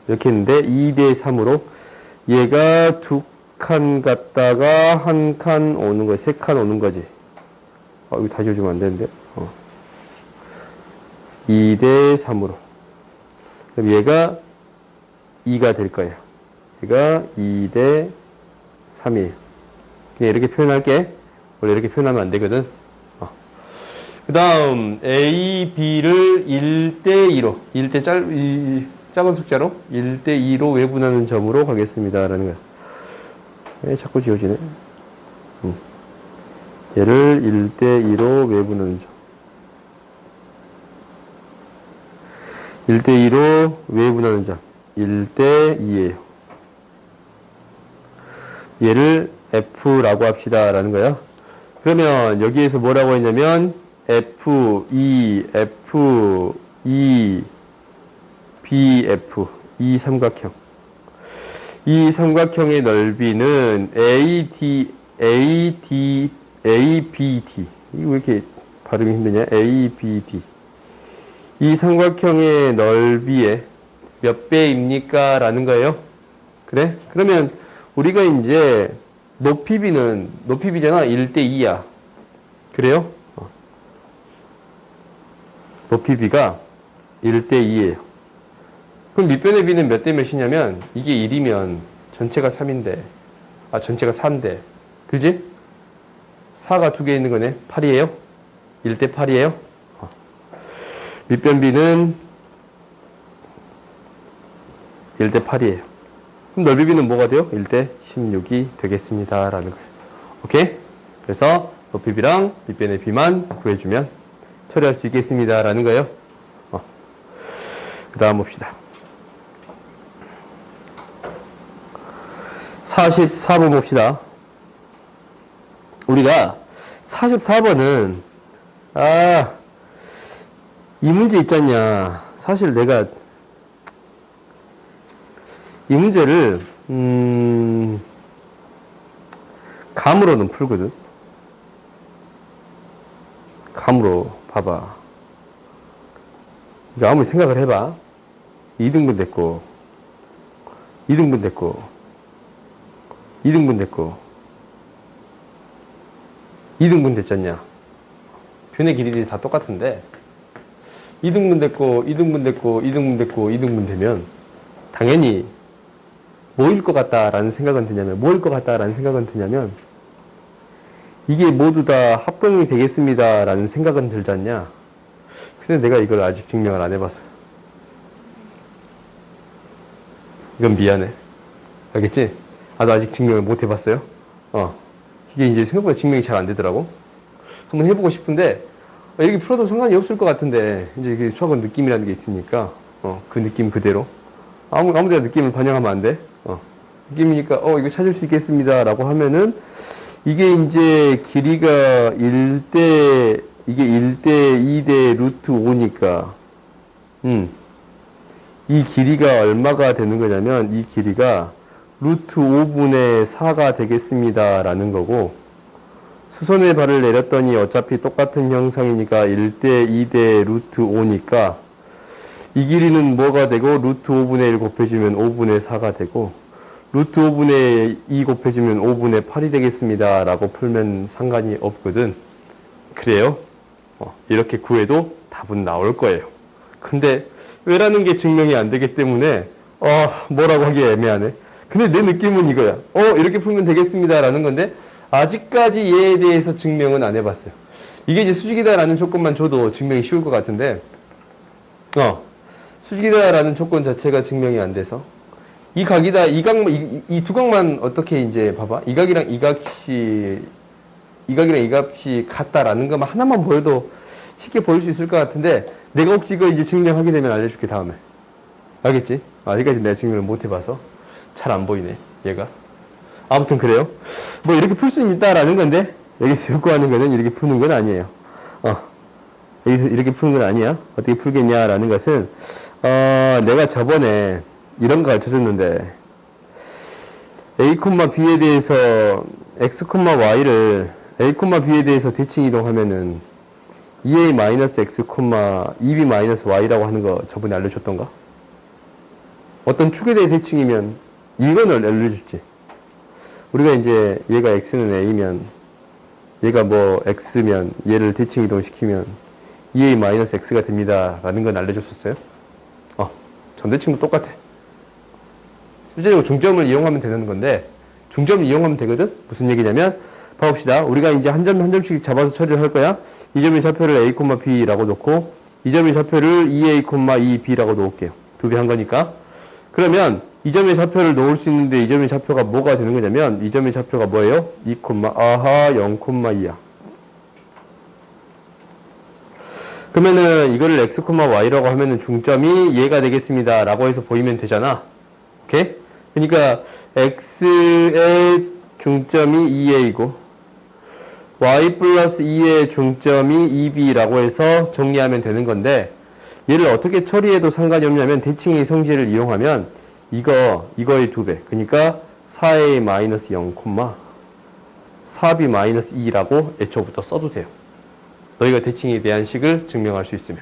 이렇게 했는데 2대 3으로 얘가 두 칸 갔다가 한 칸 오는 거야. 세 칸 오는 거지. 이거 다시 해주면 안 되는데. 2대 3으로. 그럼 얘가 2가 될 거예요. 얘가 2대 3이에요. 그냥 이렇게 표현할게. 원래 이렇게 표현하면 안 되거든. 그 다음 A, B를 1대 2로 1대 작은 숫자로 1대 2로 외분하는 점으로 가겠습니다. 라는 거야. 왜 자꾸 지워지네? 얘를 1대 2로 외분하는 점. 1대 2로 외분하는 점. 1대 2예요. 얘를 F라고 합시다. 라는 거야. 그러면 여기에서 뭐라고 했냐면 F, E, F, E, B, F. 이 삼각형. 이 삼각형의 넓이는 ABD. 이거 왜 이렇게 발음이 힘드냐? ABD. 이 삼각형의 넓이의 몇 배입니까? 라는 거예요. 그래? 그러면 우리가 이제 높이 b잖아. 1대 2야. 그래요? 높이 b가 1대 2예요. 그럼 밑변의 b는 몇 대 몇이냐면 이게 1이면 전체가 3인데 전체가 4인데 그지? 4가 2개 있는 거네. 8이에요? 1대 8이에요? 밑변 b는 1대 8이에요. 그럼 넓이 b는 뭐가 돼요? 1대 16이 되겠습니다. 라는 거예요. 오케이? 그래서 높이 b랑 밑변의 b만 구해주면 처리할 수 있겠습니다. 라는 거예요. 그 다음 봅시다. 44번 봅시다. 우리가 44번은 이 문제 있잖냐. 사실 내가 이 문제를 감으로는 풀거든. 감으로 봐봐. 이거 아무리 생각을 해봐. 2등분 됐고 2등분 됐고 2등분 됐고 2등분 됐잖냐. 변의 길이들이 다 똑같은데 2등분 됐고 2등분 됐고 2등분 됐고 2등분 되면 당연히 뭐일 것 같다라는 생각은 드냐면 이게 모두 다 합동이 되겠습니다라는 생각은 들지 않냐. 근데 내가 이걸 아직 증명을 안 해봤어. 이건 미안해. 알겠지? 나도 아직 증명을 못 해봤어요. 이게 이제 생각보다 증명이 잘 안 되더라고. 한번 해보고 싶은데 이렇게 풀어도 상관이 없을 것 같은데 이제 이게 수학은 느낌이라는 게 있으니까 그 느낌 그대로 아무데나 느낌을 반영하면 안 돼. 느낌이니까 이거 찾을 수 있겠습니다 라고 하면은 이게 이제 길이가 1대 이게 1대 2대 루트 5니까 이 길이가 얼마가 되는 거냐면 이 길이가 루트 5분의 4가 되겠습니다 라는 거고, 수선의 발을 내렸더니 어차피 똑같은 형상이니까 1대 2대 루트 5니까 이 길이는 뭐가 되고 루트 5분의 1 곱해주면 5분의 4가 되고 루트 5분의 2 곱해주면 5분의 8이 되겠습니다 라고 풀면 상관이 없거든. 그래요? 이렇게 구해도 답은 나올 거예요. 근데 왜라는 게 증명이 안 되기 때문에 뭐라고 하기 애매하네. 근데 내 느낌은 이거야. 이렇게 풀면 되겠습니다 라는 건데 아직까지 얘에 대해서 증명은 안 해봤어요. 이게 이제 수직이다 라는 조건만 줘도 증명이 쉬울 것 같은데 수직이다 라는 조건 자체가 증명이 안 돼서 이 각이다, 이 두 각만 어떻게 이제 봐봐. 이 각이랑 이 값이 같다라는 것만 하나만 보여도 쉽게 보일 수 있을 것 같은데 내가 혹시 이거 이제 증명하게 되면 알려줄게 다음에. 알겠지? 여기까지 내가 증명을 못 해봐서 잘 안 보이네 얘가. 아무튼 그래요. 뭐 이렇게 풀 수 있다라는 건데 여기서 요구하는 거는 이렇게 푸는 건 아니에요. 여기서 이렇게 푸는 건 아니야. 어떻게 풀겠냐라는 것은 내가 저번에 이런 거 가르쳐줬는데 a, b에 대해서 x, y를 a, b에 대해서 대칭 이동하면은 2a-x, 2b-y라고 하는 거 저번에 알려줬던가? 어떤 축에 대해 대칭이면 이거는 알려줬지. 우리가 이제 얘가 x는 a면 얘가 뭐 x면 얘를 대칭 이동시키면 2a-x가 됩니다 라는 건 알려줬었어요. 점대칭도 똑같아. 실제로 중점을 이용하면 되는 건데 중점을 이용하면 되거든. 무슨 얘기냐면 봐봅시다. 우리가 이제 한 점 한 점씩 잡아서 처리를 할 거야. 이 점의 좌표를 a, b라고 놓고 이 점의 좌표를 2a, 2b라고 놓을게요. 두 배 한 거니까. 그러면 이 점의 좌표를 놓을 수 있는데 이 점의 좌표가 뭐가 되는 거냐면 이 점의 좌표가 뭐예요? 2, 0,2야. 그러면은 이거를 x, y라고 하면은 중점이 얘가 되겠습니다 라고 해서 보이면 되잖아. 오케이? 그러니까 x의 중점이 2a이고 y 플러스 2의 중점이 2b라고 해서 정리하면 되는 건데 얘를 어떻게 처리해도 상관이 없냐면 대칭의 성질을 이용하면 이거의 2배. 그러니까 4a-0, 4b-2라고 애초부터 써도 돼요. 너희가 대칭에 대한 식을 증명할 수 있으면.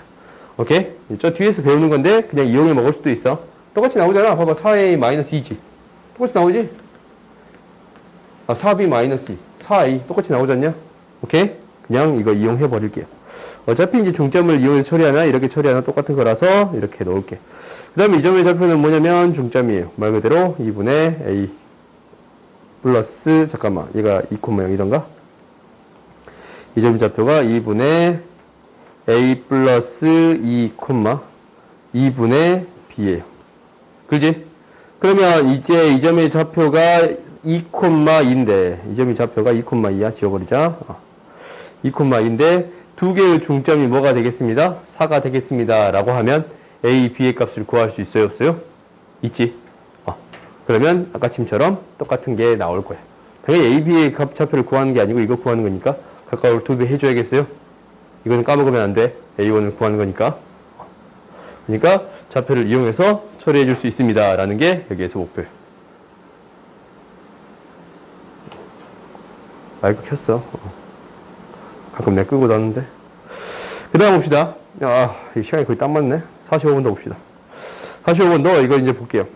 오케이? 저 뒤에서 배우는 건데 그냥 이용해 먹을 수도 있어. 똑같이 나오잖아. 봐봐. 4a-2지. 똑같이 나오지? 4b 마이너스 2, 4a 똑같이 나오지 않냐? 오케이? 그냥 이거 이용해 버릴게요. 어차피 이제 중점을 이용해서 처리하나 이렇게 처리하나 똑같은 거라서 이렇게 놓을게. 그 다음에 이 점의 좌표는 뭐냐면 중점이에요. 말 그대로 2분의 a 플러스 잠깐만 얘가 2,0이던가? 이 점의 좌표가 2분의 a 플러스 2분의 b예요. 그지? 그러면 이제 이 점의 좌표가 2,2인데 이 점의 좌표가 2,2야. 지워버리자. 2,2인데 두 개의 중점이 뭐가 되겠습니다? 4가 되겠습니다. 라고 하면 a, b의 값을 구할 수 있어요? 없어요? 있지. 그러면 아까 침처럼 똑같은 게 나올 거예요. 당연히 a, b의 값 좌표를 구하는 게 아니고 이거 구하는 거니까 가까울 2배 해줘야겠어요? 이거는 까먹으면 안 돼. a1을 구하는 거니까. 그러니까 좌표를 이용해서 처리해 줄 수 있습니다. 라는 게 여기에서 목표예요. 마이크 켰어. 가끔 내가 끄고 나왔는데. 그 다음 봅시다. 이 시간이 거의 딱 맞네. 45분 더 봅시다. 45분 더 이거 이제 볼게요.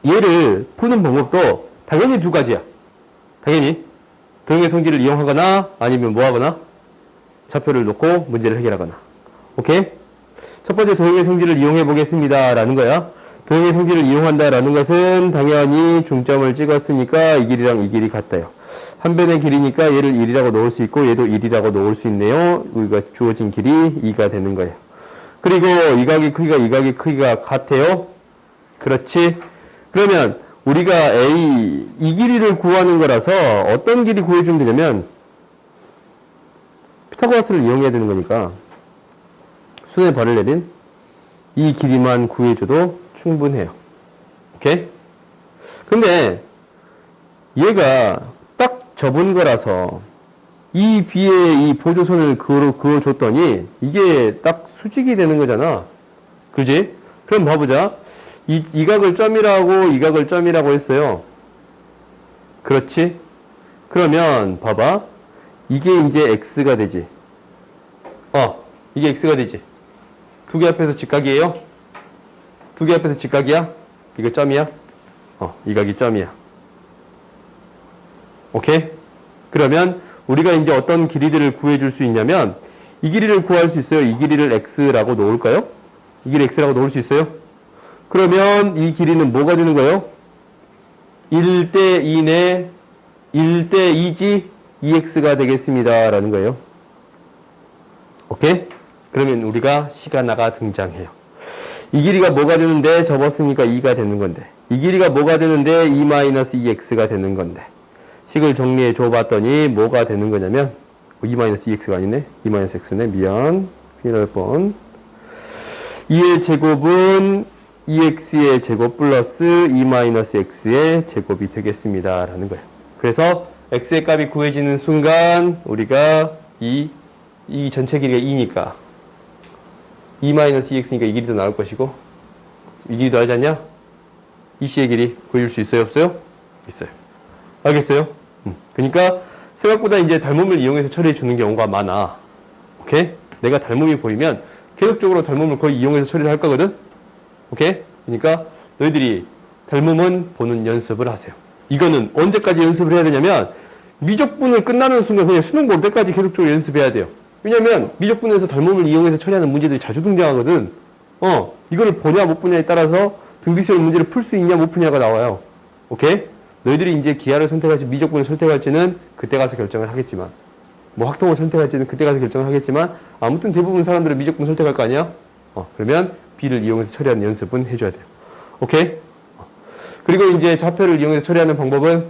얘를 푸는 방법도 당연히 두 가지야. 당연히. 도형의 성질을 이용하거나 아니면 뭐 하거나 좌표를 놓고 문제를 해결하거나. 오케이? 첫 번째 도형의 성질을 이용해 보겠습니다. 라는 거야. 도형의 성질을 이용한다 라는 것은 당연히 중점을 찍었으니까 이 길이랑 이 길이 같아요. 한 변의 길이니까 얘를 1이라고 놓을 수 있고 얘도 1이라고 놓을 수 있네요. 우리가 주어진 길이 2가 되는 거예요. 그리고 이 각의 크기가 이 각의 크기가 같아요. 그렇지? 그러면 우리가 이 길이를 구하는 거라서 어떤 길이 구해주면 되냐면 피타고라스를 이용해야 되는 거니까 순의 발을 내린 이 길이만 구해줘도 충분해요. 오케이? 근데 얘가 딱 접은 거라서 이 B의 이 보조선을 그어줬더니 이게 딱 수직이 되는 거잖아. 그지? 그럼 봐보자. 이 각을 점이라고 이 각을 점이라고 했어요. 그렇지? 그러면 봐봐. 이게 이제 X가 되지. 이게 X가 되지. 두 개 앞에서 직각이에요? 두 개 앞에서 직각이야? 이거 점이야? 이 각이 점이야. 오케이? 그러면 우리가 이제 어떤 길이들을 구해줄 수 있냐면 이 길이를 구할 수 있어요. 이 길이를 X라고 놓을까요? 이 길이 X라고 놓을 수 있어요? 그러면 이 길이는 뭐가 되는 거예요? 1대 2네 1대 2지 2X가 되겠습니다. 라는 거예요. 오케이? 그러면 우리가 시가나가 등장해요. 이 길이가 뭐가 되는데 접었으니까 2가 되는 건데 이 길이가 뭐가 되는데 2-2X가 되는 건데 식을 정리해 줘 봤더니 뭐가 되는 거냐면 2-2X가 아니네. 2-X네. 미안. 큰일 뻔. 2의 제곱은 2X의 제곱 플러스 2-X의 제곱이 되겠습니다. 라는 거예요. 그래서 X의 값이 구해지는 순간 우리가 이 전체 길이가 2니까 2-2X니까 이 길이도 나올 것이고 이 길이도 알지 않냐? 이 C의 길이 구해줄 수 있어요? 없어요? 있어요. 알겠어요? 그러니까 생각보다 이제 닮음을 이용해서 처리해 주는 경우가 많아. 오케이? 내가 닮음이 보이면 계속적으로 닮음을 거의 이용해서 처리를 할 거거든? 오케이? 그러니까 너희들이 닮음은 보는 연습을 하세요. 이거는 언제까지 연습을 해야 되냐면 미적분을 끝나는 순간 그냥 수능 볼 때까지 계속적으로 연습해야 돼요. 왜냐면 미적분에서 닮음을 이용해서 처리하는 문제들이 자주 등장하거든. 이거를 보냐 못 보냐에 따라서 등비시험 문제를 풀 수 있냐 못 푸냐가 나와요. 오케이? 너희들이 이제 기하를 선택할지 미적분을 선택할지는 그때 가서 결정을 하겠지만 뭐 확통을 선택할지는 그때 가서 결정을 하겠지만 아무튼 대부분 사람들은 미적분 선택할 거 아니야? 그러면 B를 이용해서 처리하는 연습은 해줘야 돼요. 오케이? 그리고 이제 좌표를 이용해서 처리하는 방법은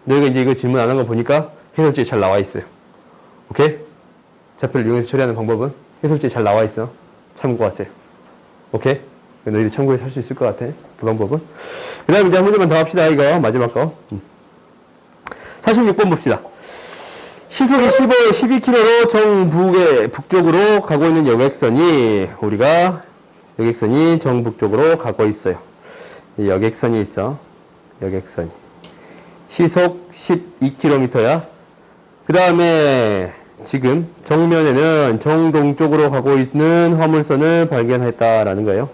너희가 이제 이거 질문 안 한 거 보니까 해설지에 잘 나와 있어요. 오케이? 좌표를 이용해서 처리하는 방법은 해설지에 잘 나와 있어. 참고하세요. 오케이? 너희들 참고해서 할 수 있을 것 같아. 그 방법은. 그 다음에 이제 한 문제만 더 합시다. 이거 마지막 거. 46번 봅시다. 시속이 12km로 정북의 북쪽으로 가고 있는 여객선이 우리가 여객선이 정북쪽으로 가고 있어요. 여객선이 있어. 여객선이. 시속 12km야. 그 다음에 지금 정면에는 정동쪽으로 가고 있는 화물선을 발견했다라는 거예요.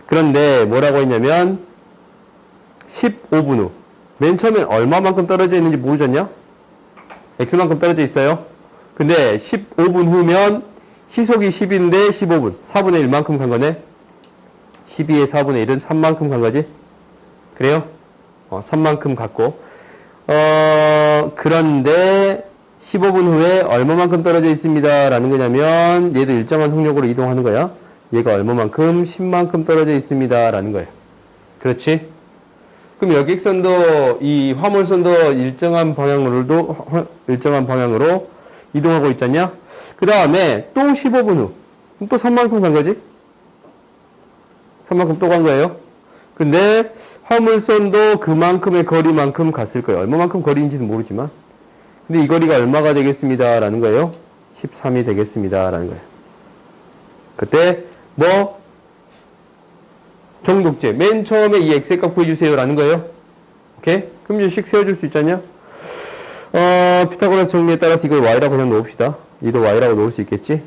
그런데 뭐라고 했냐면 15분 후 맨 처음에 얼마만큼 떨어져 있는지 모르잖냐? x만큼 떨어져 있어요. 근데 15분 후면 시속이 10인데 15분. 4분의 1만큼 간 거네. 12의 4분의 1은 3만큼 간 거지. 그래요? 3만큼 갔고. 그런데 15분 후에 얼마만큼 떨어져 있습니다. 라는 거냐면 얘도 일정한 속력으로 이동하는 거야. 얘가 얼마만큼? 10만큼 떨어져 있습니다. 라는 거예요. 그렇지? 그럼 여객선도 이 화물선도 일정한 방향으로 이동하고 있잖냐? 그 다음에 또 15분 후. 그럼 또 3만큼 간 거지? 3만큼 또 간 거예요. 근데 화물선도 그만큼의 거리만큼 갔을 거예요. 얼마만큼 거리인지는 모르지만. 근데 이 거리가 얼마가 되겠습니다. 라는 거예요. 13이 되겠습니다. 라는 거예요. 그때 뭐 정독제. 맨 처음에 이 x의 값 구해주세요. 라는 거예요. 오케이? 그럼 이제 식 세워줄 수 있잖냐? 피타고라스 정리에 따라서 이걸 y라고 그냥 놓읍시다. 이도 y라고 놓을 수 있겠지?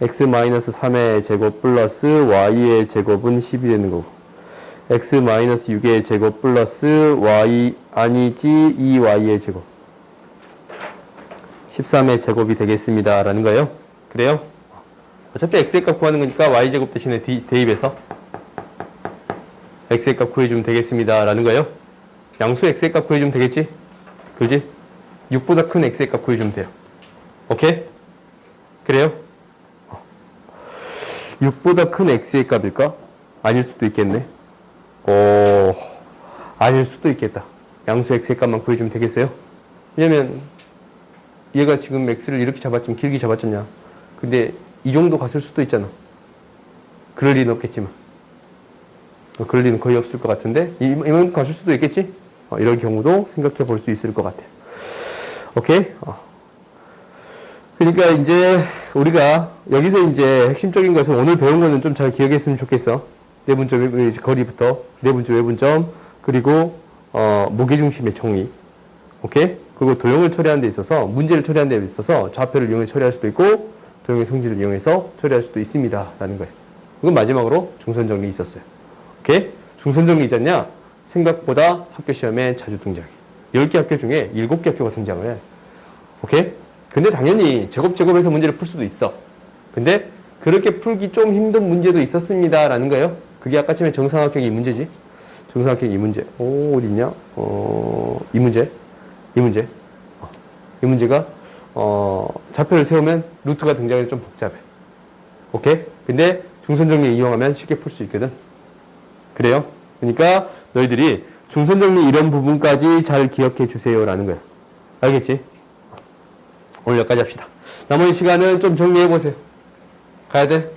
x-3의 제곱 플러스 y의 제곱은 10이 되는 거고. x-6의 제곱 플러스 y 아니지 2y의 제곱. 13의 제곱이 되겠습니다. 라는 거예요. 그래요? 어차피 x의 값 구하는 거니까 y제곱 대신에 대입해서 x의 값 구해주면 되겠습니다. 라는 거예요. 양수 x의 값 구해주면 되겠지? 그지? 6보다 큰 x의 값 구해주면 돼요. 오케이? 그래요? 6보다 큰 x의 값일까? 아닐 수도 있겠네. 아닐 수도 있겠다. 양수 x의 값만 구해주면 되겠어요? 왜냐면 얘가 지금 x를 이렇게 잡았지만 길게 잡았잖냐. 근데 이 정도 갔을 수도 있잖아. 그럴 리는 없겠지만. 그럴 리는 거의 없을 것 같은데 이만큼 갔을 수도 있겠지? 이런 경우도 생각해 볼 수 있을 것 같아요. 오케이? 그러니까 이제 우리가 여기서 이제 핵심적인 것은 오늘 배운 거는 좀 잘 기억했으면 좋겠어. 내분점 거리부터 내분점 외분점 그리고 무게중심의 정의. 오케이? 그리고 도형을 처리하는 데 있어서 문제를 처리하는 데 있어서 좌표를 이용해 처리할 수도 있고 도형의 성질을 이용해서 처리할 수도 있습니다. 라는 거예요. 그건 마지막으로 중선정리 있었어요. 오케이? 중선정리 있잖냐? 생각보다 학교 시험에 자주 등장해. 10개 학교 중에 7개 학교가 등장을 해. 오케이? 근데 당연히 제곱제곱해서 문제를 풀 수도 있어. 근데 그렇게 풀기 좀 힘든 문제도 있었습니다. 라는 거예요. 그게 아까쯤에 정상합격 이 문제지. 정상합격 이 문제. 어딨냐? 이 문제. 이 문제가 좌표를 세우면 루트가 등장해서 좀 복잡해. 오케이? 근데 중선정리 이용하면 쉽게 풀 수 있거든. 그래요? 그러니까 너희들이 중선정리 이런 부분까지 잘 기억해 주세요. 라는 거야. 알겠지? 오늘 여기까지 합시다. 나머지 시간은 좀 정리해 보세요. 가야 돼?